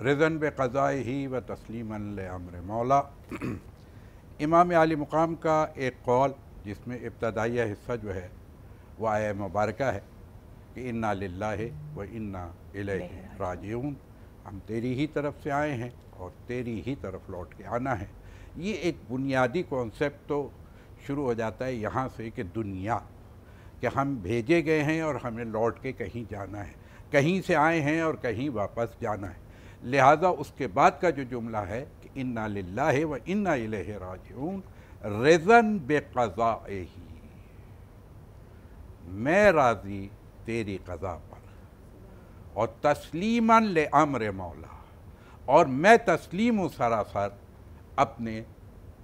رضاً بقضائہ و تسلیما لامر مولا۔ امام عالی مقام کا ایک قول جس میں ابتدائیہ حصہ جو ہے وہ آیہ مبارکہ ہے کہ انا للہ و انا الیہ راجعون، ہم تیری ہی طرف سے آئے ہیں اور تیری ہی طرف لوٹ کے آنا ہے۔ یہ ایک بنیادی کانسیپٹ تو شروع ہو جاتا ہے یہاں سے کہ دنیا، کہ ہم بھیجے گئے ہیں اور ہمیں لوٹ کے کہیں جانا ہے، کہیں سے آئے ہیں اور کہیں واپس جانا ہے۔ لہٰذا اس کے بعد کا جو جملہ ہے کہ انا للہ و انا الیہ راجعون رضاً بقضائہ، میں راضی تیری قضا پر، اور تسلیما لامر مولا، اور میں تسلیم و سراسر اپنے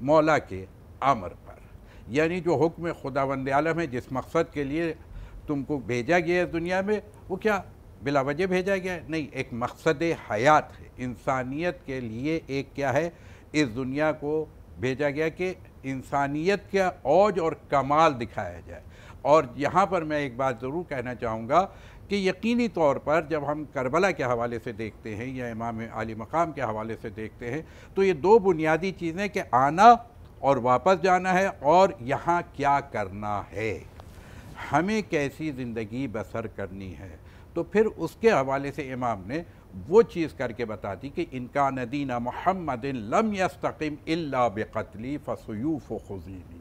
مولا کے امر پر، یعنی جو حکم خداوند عالم ہے، جس مقصد کے لیے تم کو بھیجا گیا ہے دنیا میں، وہ کیا بلا وجہ بھیجا گیا ہے؟ نہیں، ایک مقصد حیات ہے، انسانیت کے لیے ایک کیا ہے، اس دنیا کو بھیجا گیا کہ انسانیت کا اوج اور کمال دکھایا جائے۔ اور یہاں پر میں ایک بات ضرور کہنا چاہوں گا کہ یقینی طور پر جب ہم کربلا کے حوالے سے دیکھتے ہیں یا امام عالی مقام کے حوالے سے دیکھتے ہیں تو یہ دو بنیادی چیزیں کہ آنا اور واپس جانا ہے، اور یہاں کیا کرنا ہے، ہمیں کیسی زندگی بسر کرنی ہے۔ تو پھر اس کے حوالے سے امام نے وہ چیز کر کے بتا دی کہ ان کان دین محمد لم یستقم الا بقتلی فسیوف خذینی،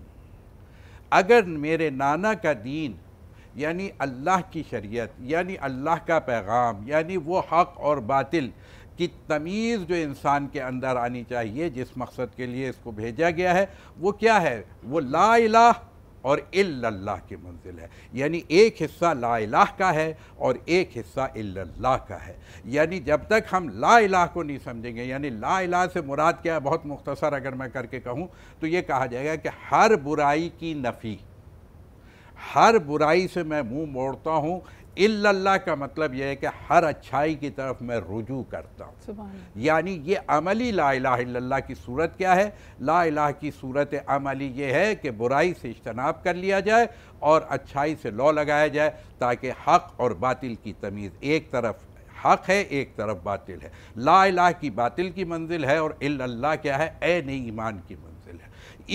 اگر میرے نانا کا دین یعنی اللہ کی شریعت، یعنی اللہ کا پیغام، یعنی وہ حق اور باطل کی تمیز جو انسان کے اندر آنی چاہیے، جس مقصد کے لیے اس کو بھیجا گیا ہے، وہ کیا ہے؟ وہ لا الہ اور الا اللہ کی منزل ہے، یعنی ایک حصہ لا الہ کا ہے اور ایک حصہ الا اللہ کا ہے۔ یعنی جب تک ہم لا الہ کو نہیں سمجھیں گے، یعنی لا الہ سے مراد کیا ہے، بہت مختصر اگر میں کر کے کہوں تو یہ کہا جائے گا کہ ہر برائی کی نفی، ہر برائی سے میں منہ موڑتا ہوں، الا اللہ کا مطلب یہ ہے کہ ہر اچھائی کی طرف میں رجوع کرتا ہوں۔ سبحان اللہ۔ یعنی یہ عملی لا الہ الا اللہ کی صورت کیا ہے؟ لا الہ کی صورت عملی یہ ہے کہ برائی سے اجتناب کر لیا جائے اور اچھائی سے لو لگایا جائے، تاکہ حق اور باطل کی تمیز، ایک طرف حق ہے ایک طرف باطل ہے۔ لا الہ کی باطل کی منزل ہے اور الا اللہ کیا ہے؟ عین ایمان کی منزل ہے۔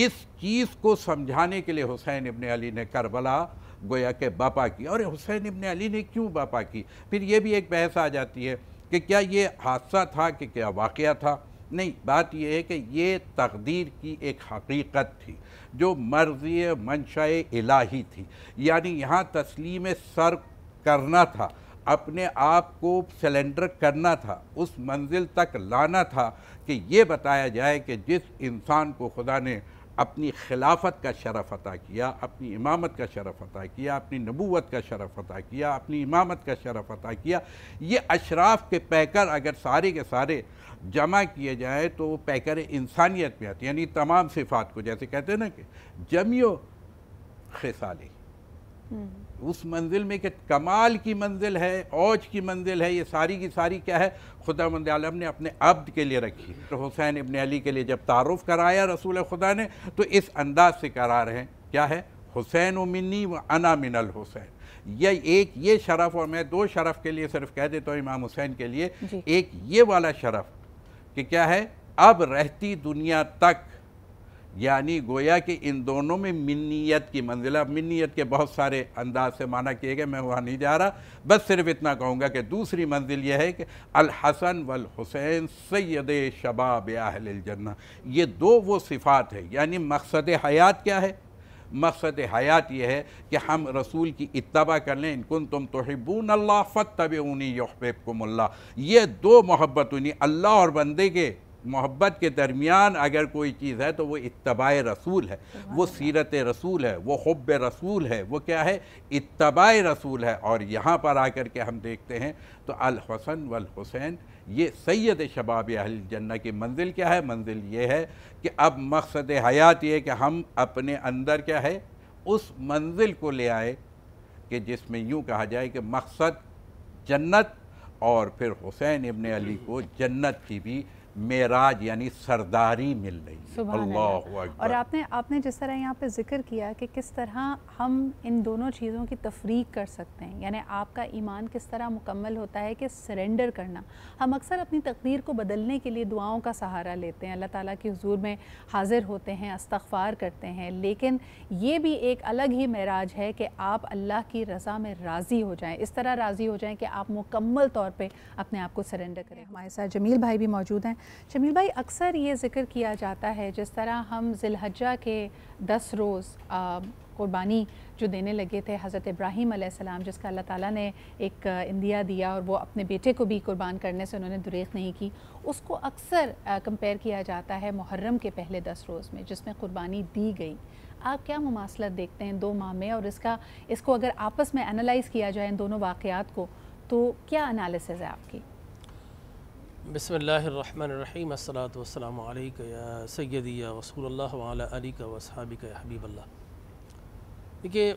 اس چیز کو سمجھانے کے لیے حسین ابن علی نے کربلا گویا کہ باپا کی۔ اور حسین ابن علی نے کیوں باپا کی؟ پھر یہ بھی ایک بحث آ جاتی ہے کہ کیا یہ حادثہ تھا کہ کیا واقعہ تھا؟ نہیں، بات یہ ہے کہ یہ تقدیر کی ایک حقیقت تھی جو مرضی منشاء الہی تھی، یعنی یہاں تسلیم سر کرنا تھا، اپنے آپ کو سلنڈر کرنا تھا، اس منزل تک لانا تھا کہ یہ بتایا جائے کہ جس انسان کو خدا نے اپنی خلافت کا شرف عطا کیا، اپنی امامت کا شرف عطا کیا، اپنی نبوت کا شرف عطا کیا، اپنی امامت کا شرف عطا کیا، یہ اشراف کے پیکر اگر سارے کے سارے جمع کیے جائیں تو وہ پیکر انسانیت میں آتی، یعنی تمام صفات کو، جیسے کہتے ہیں نا کہ جمیع خصالی، اس منزل میں کہ کمال کی منزل ہے، اوج کی منزل ہے، یہ ساری کی ساری کیا ہے؟ خداوند عالم نے اپنے عبد کے لیے رکھی۔ تو حسین ابن علی کے لیے جب تعارف کرایا رسول خدا نے تو اس انداز سے کرا رہے ہیں، کیا ہے؟ حسین منی و انا من الحسین۔ یہ شرف، اور میں دو شرف کے لیے صرف کہہ دیتا ہوں امام حسین کے لیے، ایک یہ والا شرف کہ کیا ہے؟ اب رہتی دنیا تک، یعنی گویا کہ ان دونوں میں منیت کی منزل ہے۔ اب منیت کے بہت سارے انداز سے معنی کیے گئے، میں وہاں نہیں جا رہا، بس صرف اتنا کہوں گا کہ دوسری منزل یہ ہے کہ الحسن والحسین سید شباب اہل الجنہ، یہ دو وہ صفات ہے۔ یعنی مقصد حیات کیا ہے؟ مقصد حیات یہ ہے کہ ہم رسول کی اتباع کر لیں، ان کنتم تحبون اللہ فاتبعونی یحببکم اللہ۔ یہ دو محبت، اللہ اور بندے کے محبت کے درمیان اگر کوئی چیز ہے تو وہ اتباع رسول ہے، وہ سیرت رسول ہے، وہ حب رسول ہے، وہ کیا ہے؟ اتباع رسول ہے۔ اور یہاں پر آ کر کے ہم دیکھتے ہیں تو الحسن والحسین، یہ سید شباب اہل جنہ کی منزل کیا ہے؟ منزل یہ ہے کہ اب مقصد حیات یہ ہے کہ ہم اپنے اندر کیا ہے؟ اس منزل کو لے آئے کہ جس میں یوں کہا جائے کہ مقصد جنت، اور پھر حسین ابن علی کو جنت کی بھی معراج یعنی سرداری مل رہی ہے۔ سبحان اللہ اکبر۔ اور آپ نے جس طرح یہاں پہ ذکر کیا کہ کس طرح ہم ان دونوں چیزوں کی تفریق کر سکتے ہیں، یعنی آپ کا ایمان کس طرح مکمل ہوتا ہے کہ سرنڈر کرنا۔ ہم اکثر اپنی تقدیر کو بدلنے کے لیے دعاؤں کا سہارا لیتے ہیں، اللہ تعالیٰ کی حضور میں حاضر ہوتے ہیں، استغفار کرتے ہیں، لیکن یہ بھی ایک الگ ہی معراج ہے کہ آپ اللہ کی رضا میں راضی ہو جائیں، اس طرح راضی ہو جائیں کہ آپ مکمل طور پہ اپنے آپ کو سرنڈر کریں۔ ہمارے ساتھ جمیل بھائی بھی موجود ہیں۔ جمیل بھائی، اکثر یہ ذکر کیا جاتا ہے جس طرح ہم ذی الحجہ کے 10 روز قربانی جو دینے لگے تھے حضرت ابراہیم علیہ السلام، جس کا اللہ تعالیٰ نے ایک اندیا دیا اور وہ اپنے بیٹے کو بھی قربان کرنے سے انہوں نے دریغ نہیں کی، اس کو اکثر کمپیئر کیا جاتا ہے محرم کے پہلے 10 روز میں جس میں قربانی دی گئی۔ آپ کیا مماثلت دیکھتے ہیں 2 ماہ میں، اور اس کو اگر آپس میں انالائز کیا جائے ان دونوں واقعات کو تو کیا انالیسز ہے آپ کی؟ بسم اللہ الرحمن الرحیم، الصلاۃ والسلام علیکہ یا سیدی یا رسول اللہ وعلی آلہ و اصحابہ یا حبیب اللہ۔ دیکھیے،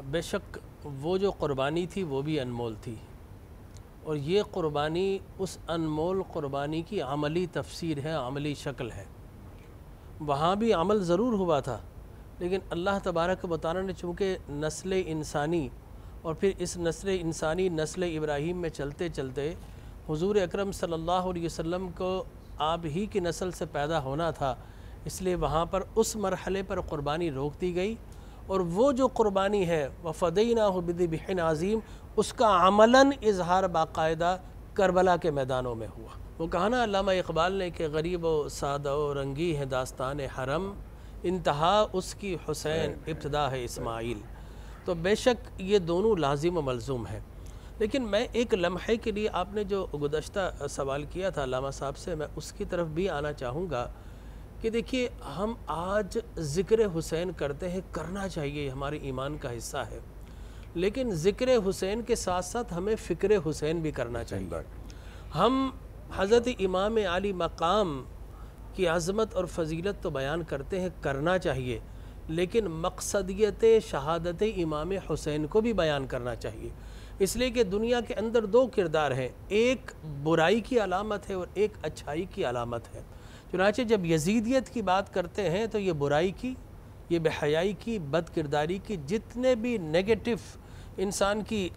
بے شک وہ جو قربانی تھی وہ بھی انمول تھی، اور یہ قربانی اس انمول قربانی کی عملی تفسیر ہے، عملی شکل ہے۔ وہاں بھی عمل ضرور ہوا تھا، لیکن اللہ تبارک و تعالیٰ نے چونکہ نسل انسانی اور پھر اس نسل انسانی نسل ابراہیم میں چلتے چلتے حضور اکرم صلی اللہ علیہ وسلم کو آپ ہی کی نسل سے پیدا ہونا تھا، اس لیے وہاں پر اس مرحلے پر قربانی روک دی گئی، اور وہ جو قربانی ہے وَفَدَيْنَاهُ بِذِبْحٍ عَظِيمٍ، اس کا عملاً اظہار باقاعدہ کربلا کے میدانوں میں ہوا۔ وہ کہا نا علامہ اقبال نے کہ غریب و سادہ و رنگی ہے داستان حرم، انتہا اس کی حسین ابتدا ہے اسماعیل۔ تو بے شک یہ دونوں لازم و ملزوم ہے، لیکن میں ایک لمحے کے لیے آپ نے جو گزشتہ سوال کیا تھا علامہ صاحب سے، میں اس کی طرف بھی آنا چاہوں گا کہ دیکھیے، ہم آج ذکر حسین کرتے ہیں، کرنا چاہیے، ہمارے ایمان کا حصہ ہے، لیکن ذکر حسین کے ساتھ ساتھ ہمیں فکر حسین بھی کرنا چاہیے۔ ہم حضرت امام علی مقام کی عظمت اور فضیلت تو بیان کرتے ہیں، کرنا چاہیے، لیکن مقصدیت شہادت امام حسین کو بھی بیان کرنا چاہیے، اس لیے کہ دنیا کے اندر 2 کردار ہیں، ایک برائی کی علامت ہے اور ایک اچھائی کی علامت ہے۔ چنانچہ جب یزیدیت کی بات کرتے ہیں تو یہ برائی کی، یہ بے حیائی کی، بد کرداری کی، جتنے بھی نیگیٹو انسان کی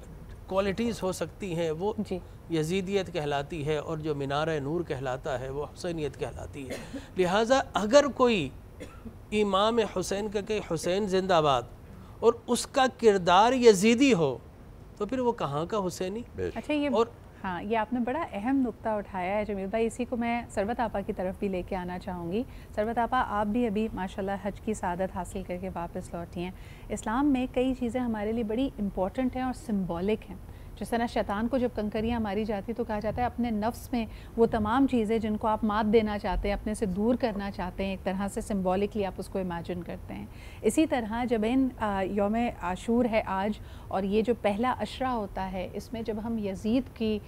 کوالٹیز ہو سکتی ہیں وہ یزیدیت کہلاتی ہے، اور جو مینار نور کہلاتا ہے وہ حسینیت کہلاتی ہے۔ لہٰذا اگر کوئی امام حسین کا کہ حسین زندہ باد اور اس کا کردار یزیدی ہو تو پھر وہ کہاں کا حسینی؟ اچھا، یہ آپ نے بڑا اہم نقطہ اٹھایا ہے جمیل بھائی، اسی کو میں سربت آپا کی طرف بھی لے کے آنا چاہوں گی۔ سربت آپا، آپ بھی ابھی ماشاءاللہ حج کی سعادت حاصل کر کے واپس لوٹی ہیں۔ اسلام میں کئی چیزیں ہمارے لیے بڑی امپورٹنٹ ہیں اور سمبولک ہیں۔ جس طرح شیطان کو جب کنکریاں ماری جاتی تو کہا جاتا ہے اپنے نفس میں وہ تمام چیزیں جن کو آپ مات دینا چاہتے ہیں، اپنے سے دور کرنا چاہتے ہیں، ایک طرح سے سمبولکلی آپ اس کو امیجن کرتے ہیں۔ اسی طرح جب یوم عاشور ہے آج، اور یہ جو پہلا عشرہ ہوتا ہے، اس میں جب ہم یزید کی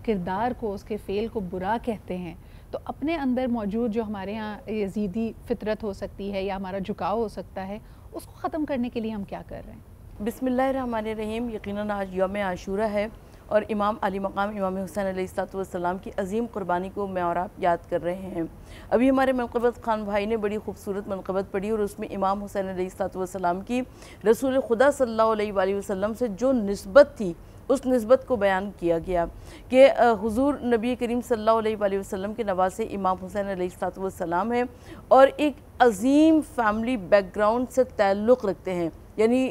کردار کو، اس کے فعل کو برا کہتے ہیں، تو اپنے اندر موجود جو ہمارے ہاں یزیدی فطرت ہو سکتی ہے یا ہمارا جھکاؤ ہو سکتا ہے، اس کو ختم کرنے کے لیے ہم کیا کر رہے ہیں؟ بسم اللہ الرحمن الرحیم۔ یقیناً آج یوم عاشورہ ہے، اور امام علی مقام امام حسین علیہ السلام کی عظیم قربانی کو میں اور آپ یاد کر رہے ہیں۔ ابھی ہمارے منقبت خان بھائی نے بڑی خوبصورت منقبت پڑھی، اور اس میں امام حسین علیہ السلام کی رسول خدا صلی اللہ علیہ وآلہ وسلم سے جو نسبت تھی، اس نسبت کو بیان کیا گیا کہ حضور نبی کریم صلی اللہ علیہ وآلہ وسلم کے نواسے امام حسین علیہ السلام ہیں، اور ایک عظیم فیملی بیک گراؤنڈ سے تعلق رکھتے ہیں، یعنی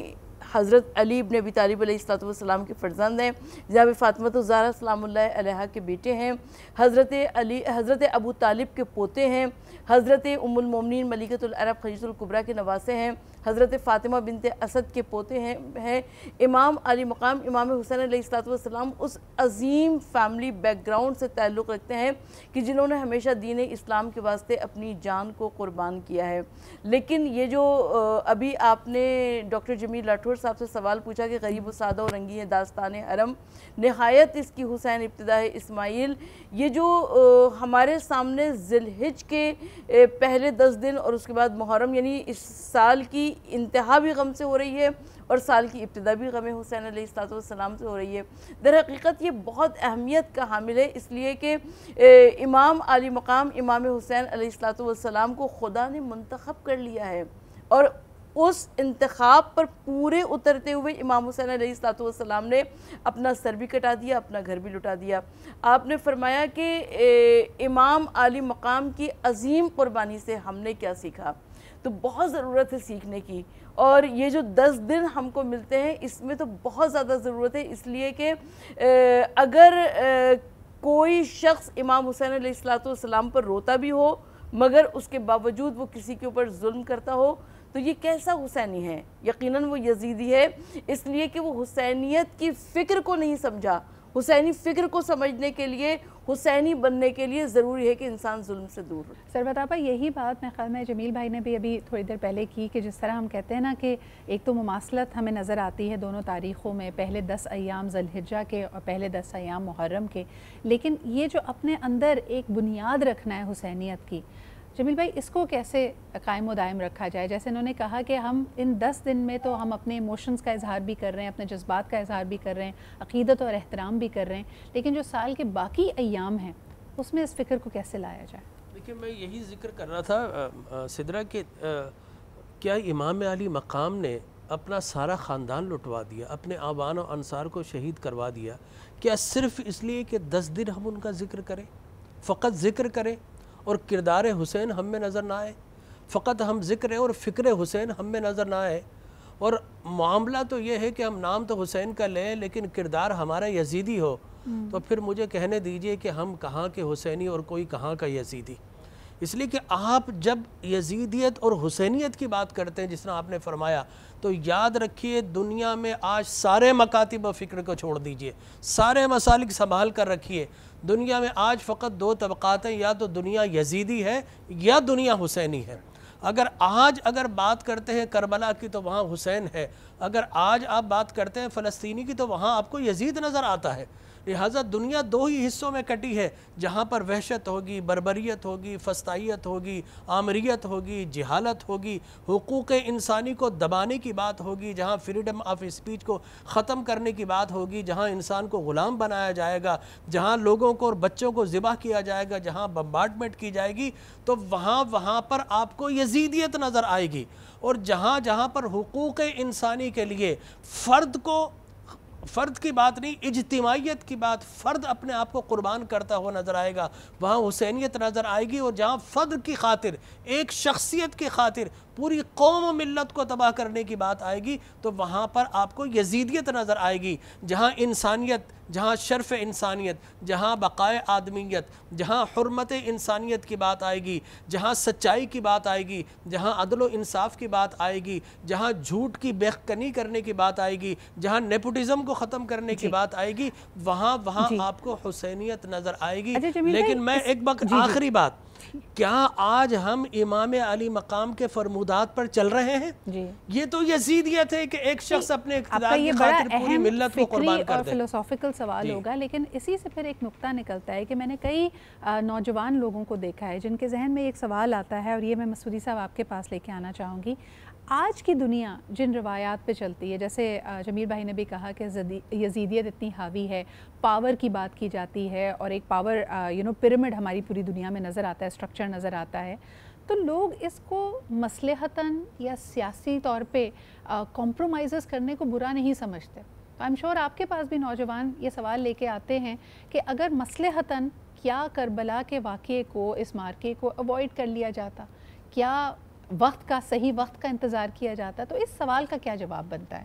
حضرت علی ابن ابی طالب علیہ السلام کے فرزند ہیں، جناب فاطمہ الزہرا سلام اللہ علیہا کے بیٹے ہیں، حضرت ابو طالب کے پوتے ہیں، حضرت ام المومنین ملکۃ العرب خدیجہ الکبریٰ کے نواسے ہیں، حضرت فاطمہ بنت اسد کے پوتے ہیں۔ امام علی مقام امام حسین علیہ السلام اس عظیم فیملی بیک گراؤنڈ سے تعلق رکھتے ہیں کہ جنہوں نے ہمیشہ دین اسلام کے واسطے اپنی جان کو قربان کیا ہے۔ لیکن یہ جو ابھی آپ نے ڈاکٹر جمیل راٹھور صاحب سے سوال پوچھا کہ غریب و سادہ و رنگی ہے داستان حرم، نہایت اس کی حسین ابتدا اسماعیل، یہ جو ہمارے سامنے ذی الحجہ کے پہلے 10 دن اور اس کے بعد محرم، یعنی اس سال کی انتہا بھی غم سے ہو رہی ہے اور سال کی ابتدا بھی غم حسین علیہ السلام سے ہو رہی ہے۔ در حقیقت یہ بہت اہمیت کا حامل ہے، اس لیے کہ امام علی مقام امام حسین علیہ السلام کو خدا نے منتخب کر لیا ہے، اور اس انتخاب پر پورے اترتے ہوئے امام حسین علیہ السلام نے اپنا سر بھی کٹا دیا، اپنا گھر بھی لٹا دیا۔ آپ نے فرمایا کہ امام علی مقام کی عظیم قربانی سے ہم نے کیا سیکھا، تو بہت ضرورت ہے سیکھنے کی، اور یہ جو 10 دن ہم کو ملتے ہیں اس میں تو بہت زیادہ ضرورت ہے، اس لیے کہ اگر کوئی شخص امام حسین علیہ السلام پر روتا بھی ہو مگر اس کے باوجود وہ کسی کے اوپر ظلم کرتا ہو تو یہ کیسا حسینی ہے؟ یقیناً وہ یزیدی ہے، اس لیے کہ وہ حسینیت کی فکر کو نہیں سمجھا۔ حسینی فکر کو سمجھنے کے لیے، حسینی بننے کے لیے ضروری ہے کہ انسان ظلم سے دور ہو۔ سربت آپا یہی بات میں خیال میں جمیل بھائی نے بھی ابھی تھوڑی دیر پہلے کی کہ جس طرح ہم کہتے ہیں نا کہ ایک تو مماثلت ہمیں نظر آتی ہے دونوں تاریخوں میں، پہلے 10 ایام ذی الحجہ کے اور پہلے 10 ایام محرم کے، لیکن یہ جو اپنے اندر ایک بنیاد رکھنا ہے حسینیت کی، جمیل بھائی اس کو کیسے قائم و دائم رکھا جائے؟ جیسے انہوں نے کہا کہ ہم ان 10 دن میں تو ہم اپنے ایموشنز کا اظہار بھی کر رہے ہیں، اپنے جذبات کا اظہار بھی کر رہے ہیں، عقیدت اور احترام بھی کر رہے ہیں، لیکن جو سال کے باقی ایام ہیں اس میں اس فکر کو کیسے لایا جائے؟ دیکھیں میں یہی ذکر کر رہا تھا سدرا کہ کیا امام علی مقام نے اپنا سارا خاندان لٹوا دیا، اپنے آبان و انصار کو شہید کروا دیا، کیا صرف اس لیے کہ 10 دن ہم ان کا ذکر کریں، فقط ذکر کریں اور کردار حسین ہم میں نظر نہ آئے، فقط ہم ذکر اور فکر حسین ہم میں نظر نہ آئے، اور معاملہ تو یہ ہے کہ ہم نام تو حسین کا لیں لیکن کردار ہمارا یزیدی ہو، تو پھر مجھے کہنے دیجئے کہ ہم کہاں کے حسینی اور کوئی کہاں کا یزیدی۔ اس لیے کہ آپ جب یزیدیت اور حسینیت کی بات کرتے ہیں جس طرح آپ نے فرمایا، تو یاد رکھیے دنیا میں آج سارے مکاتب و فکر کو چھوڑ دیجئے، سارے مسالک سنبھال کر رکھیے، دنیا میں آج فقط 2 طبقات ہیں، یا تو دنیا یزیدی ہے یا دنیا حسینی ہے۔ اگر بات کرتے ہیں کربلا کی تو وہاں حسین ہے، اگر آج آپ بات کرتے ہیں فلسطینی کی تو وہاں آپ کو یزید نظر آتا ہے۔ لہٰذا دنیا 2 ہی حصوں میں کٹی ہے، جہاں پر وحشت ہوگی، بربریت ہوگی، فسطائیت ہوگی، آمریت ہوگی، جہالت ہوگی، حقوق انسانی کو دبانے کی بات ہوگی، جہاں فریڈم آف اسپیچ کو ختم کرنے کی بات ہوگی، جہاں انسان کو غلام بنایا جائے گا، جہاں لوگوں کو اور بچوں کو ذبح کیا جائے گا، جہاں بمبارڈمنٹ کی جائے گی، تو وہاں پر آپ کو یزیدیت نظر آئے گی، اور جہاں پر حقوق انسانی کے لیے فرد کی بات نہیں، اجتماعیت کی بات، فرد اپنے آپ کو قربان کرتا ہوا نظر آئے گا، وہاں حسینیت نظر آئے گی، اور جہاں فرد کی خاطر، ایک شخصیت کی خاطر پوری قوم و ملت کو تباہ کرنے کی بات آئے گی، تو وہاں پر آپ کو یزیدیت نظر آئے گی۔ جہاں انسانیت، جہاں شرف انسانیت، جہاں بقائے آدمیت، جہاں حرمت انسانیت کی بات آئے گی، جہاں سچائی کی بات آئے گی، جہاں عدل و انصاف کی بات آئے گی، جہاں جھوٹ کی بیخکنی کرنے کی بات آئے گی، جہاں نیپوٹزم کو ختم کرنے کی بات آئے گی، وہاں آپ کو حسینیت نظر آئے گی۔ لیکن میں ایک آخری بات، کیا آج ہم امام علی مقام کے فرمودات پر چل رہے ہیں؟ یہ تو یزیدیت ہے کہ ایک شخص اپنے اقتدار کی خاطر پوری ملت کو قربان کر دے۔ فلسافیکل سوال ہوگا، لیکن اسی سے پھر ایک نقطہ نکلتا ہے کہ میں نے کئی نوجوان لوگوں کو دیکھا ہے جن کے ذہن میں ایک سوال آتا ہے، اور یہ میں مسعودی صاحب آپ کے پاس لے کے آنا چاہوں گی۔ آج کی دنیا جن روایات پہ چلتی ہے، جیسے جمیل بھائی نے بھی کہا کہ یزیدیت اتنی حاوی ہے، پاور کی بات کی جاتی ہے، اور ایک پاور پیرامڈ ہماری پوری دنیا میں نظر آتا ہے، اسٹرکچر نظر آتا ہے، تو لوگ اس کو مصلحتاً یا سیاسی طور پہ کمپرومائزز کرنے کو برا نہیں سمجھتے۔ تو آئی ایم شور آپ کے پاس بھی نوجوان یہ سوال لے کے آتے ہیں کہ اگر مصلحتاً کیا کربلا کے واقعے کو، اس مارکے کو اوائڈ کر لیا جاتا، کیا صحیح وقت کا انتظار کیا جاتا، تو اس سوال کا کیا جواب بنتا ہے؟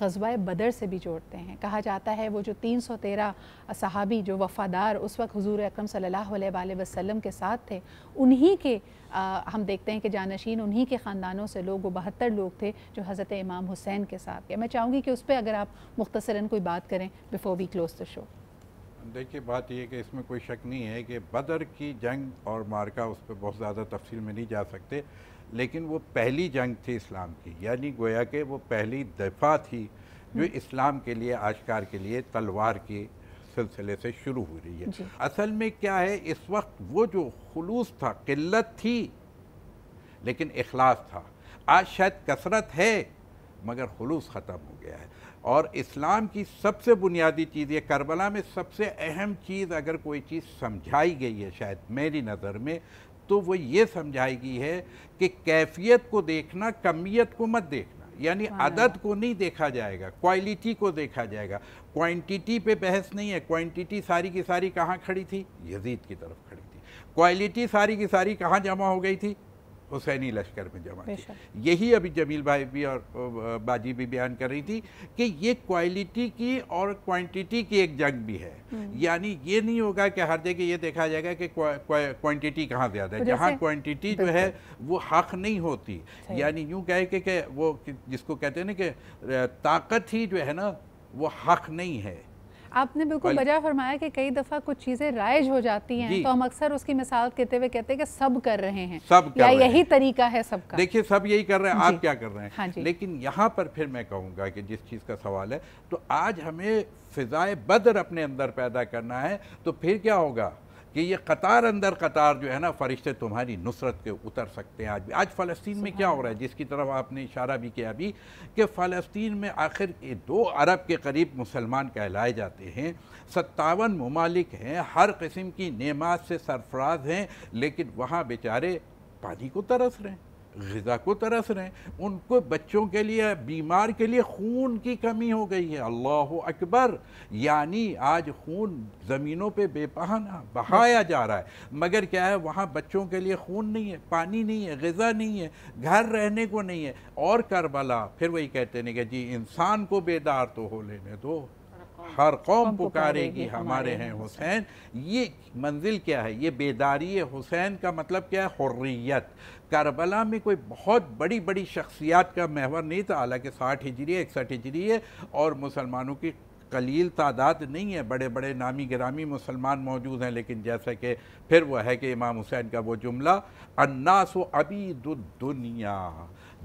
غزوہ بدر سے بھی جوڑتے ہیں۔ کہا جاتا ہے وہ جو 313 صحابی جو وفادار اس وقت حضور اکرم صلی اللہ علیہ وآلہ وسلم کے ساتھ تھے، انہی کے ہم دیکھتے ہیں کہ جانشین انہی کے خاندانوں سے لوگ، وہ 72 لوگ تھے جو حضرت امام حسین کے ساتھ گئے۔ میں چاہوں گی کہ اس پہ اگر آپ مختصراً کوئی بات کریں بیفور وی کلوز دا شو۔ دیکھیے بات یہ ہے کہ اس میں کوئی شک نہیں ہے کہ بدر کی جنگ اور مارکا، اس پہ بہت زیادہ تفصیل میں نہیں جا سکتے، لیکن وہ پہلی جنگ تھی اسلام کی، یعنی گویا کہ وہ پہلی دفعہ تھی جو اسلام کے لیے آشکار کے لیے تلوار کی سلسلے سے شروع ہو رہی ہے۔ اصل میں کیا ہے، اس وقت وہ جو خلوص تھا، قلت تھی لیکن اخلاص تھا۔ آج شاید کثرت ہے مگر خلوص ختم ہو گیا ہے، اور اسلام کی سب سے بنیادی چیز یہ، کربلا میں سب سے اہم چیز اگر کوئی چیز سمجھائی گئی ہے شاید میری نظر میں، تو وہ یہ سمجھائی گئی ہے کہ کیفیت کو دیکھنا، کمیت کو مت دیکھنا، یعنی عدد کو نہیں دیکھا جائے گا، کوالٹی کو دیکھا جائے گا۔ کوانٹیٹی پہ بحث نہیں ہے، کوانٹیٹی ساری کی ساری کہاں کھڑی تھی؟ یزید کی طرف کھڑی تھی۔ کوالٹی ساری کی ساری کہاں جمع ہو گئی تھی؟ حسینی لشکر میں جمع تھی۔ یہی ابھی جمیل بھائی بھی اور باجی بھی بیان کر رہی تھی کہ یہ کوالٹی کی اور کوانٹیٹی کی ایک جنگ بھی ہے، یعنی یہ نہیں ہوگا کہ ہر جگہ یہ دیکھا جائے گا کہ کوانٹیٹی کہاں زیادہ ہے، جہاں کوانٹیٹی جو ہے وہ حق نہیں ہوتی، یعنی یوں کہے کہ وہ جس کو کہتے ہیں نا کہ طاقت ہی جو ہے نا وہ حق نہیں ہے۔ آپ نے بالکل بجا فرمایا کہ کئی دفعہ کچھ چیزیں رائج ہو جاتی ہیں تو ہم اکثر اس کی مثال کہتے ہوئے کہتے ہیں کہ سب کر رہے ہیں، یا یہی طریقہ ہے سب کا۔ دیکھیے سب یہی کر رہے ہیں، آپ کیا کر رہے ہیں؟ لیکن یہاں پر پھر میں کہوں گا کہ جس چیز کا سوال ہے، تو آج ہمیں فضائے بدر اپنے اندر پیدا کرنا ہے، تو پھر کیا ہوگا کہ یہ قطار اندر قطار جو ہے نا، فرشتے تمہاری نصرت کے اتر سکتے ہیں آج بھی۔ آج فلسطین میں کیا ہو رہا ہے، جس کی طرف آپ نے اشارہ بھی کیا ابھی، کہ فلسطین میں آخر 2 ارب کے قریب مسلمان کہلائے جاتے ہیں، 57 ممالک ہیں، ہر قسم کی نعمات سے سرفراز ہیں، لیکن وہاں بیچارے پانی کو ترس رہے ہیں، غذا کو ترس رہے ہیں، ان کو بچوں کے لیے، بیمار کے لیے خون کی کمی ہو گئی ہے۔ اللہ اکبر! یعنی آج خون زمینوں پہ بے پناہ بہایا جا رہا ہے، مگر کیا ہے، وہاں بچوں کے لیے خون نہیں ہے، پانی نہیں ہے، غذا نہیں ہے، گھر رہنے کو نہیں ہے۔ اور کربلا پھر وہی کہتے ہیں کہ جی انسان کو بیدار تو ہو لینے دو، ہر قوم پکارے گی ہمارے ہیں حسین۔ یہ منزل کیا ہے؟ یہ بیداری حسین کا مطلب کیا ہے؟ حریت۔ کربلا میں کوئی بہت بڑی بڑی شخصیات کا محور نہیں تھا، حالانکہ 60 ہجری ہے، 61 ہجری ہے، اور مسلمانوں کی قلیل تعداد نہیں ہے، بڑے بڑے نامی گرامی مسلمان موجود ہیں، لیکن جیسا کہ پھر وہ ہے کہ امام حسین کا وہ جملہ، الناس عبید الدنیا،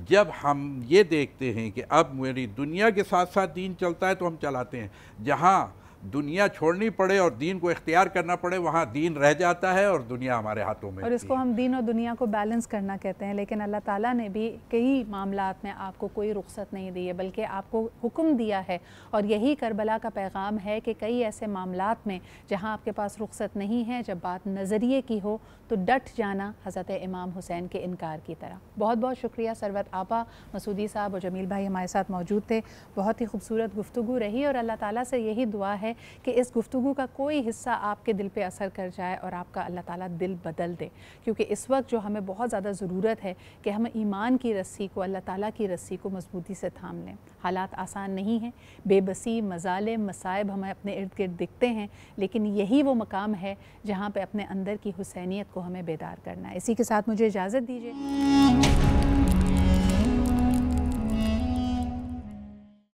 جب ہم یہ دیکھتے ہیں کہ اب میری دنیا کے ساتھ ساتھ دین چلتا ہے تو ہم چلاتے ہیں، جہاں دنیا چھوڑنی پڑے اور دین کو اختیار کرنا پڑے وہاں دین رہ جاتا ہے اور دنیا ہمارے ہاتھوں میں، اور اس کو ہم دین اور دنیا کو بیلنس کرنا کہتے ہیں۔ لیکن اللہ تعالیٰ نے بھی کئی معاملات میں آپ کو کوئی رخصت نہیں دی ہے، بلکہ آپ کو حکم دیا ہے، اور یہی کربلا کا پیغام ہے کہ کئی ایسے معاملات میں جہاں آپ کے پاس رخصت نہیں ہے، جب بات نظریے کی ہو تو ڈٹ جانا حضرت امام حسین کے انکار کی طرح۔ بہت بہت شکریہ سروت آپا، مسعودی صاحب اور جمیل بھائی ہمارے ساتھ موجود تھے، بہت ہی خوبصورت گفتگو رہی، اور اللہ تعالیٰ سے یہی دعا ہے کہ اس گفتگو کا کوئی حصہ آپ کے دل پہ اثر کر جائے اور آپ کا اللہ تعالیٰ دل بدل دے، کیونکہ اس وقت جو ہمیں بہت زیادہ ضرورت ہے کہ ہم ایمان کی رسی کو، اللہ تعالیٰ کی رسی کو مضبوطی سے تھام لیں۔ حالات آسان نہیں ہیں، بے بسی، مظالم، مصائب ہمیں اپنے ارد گرد دکھتے ہیں، لیکن یہی وہ مقام ہے جہاں پہ اپنے اندر کی حسینیت کو ہمیں بیدار کرنا ہے۔ اسی کے ساتھ مجھے اجازت دیجیے۔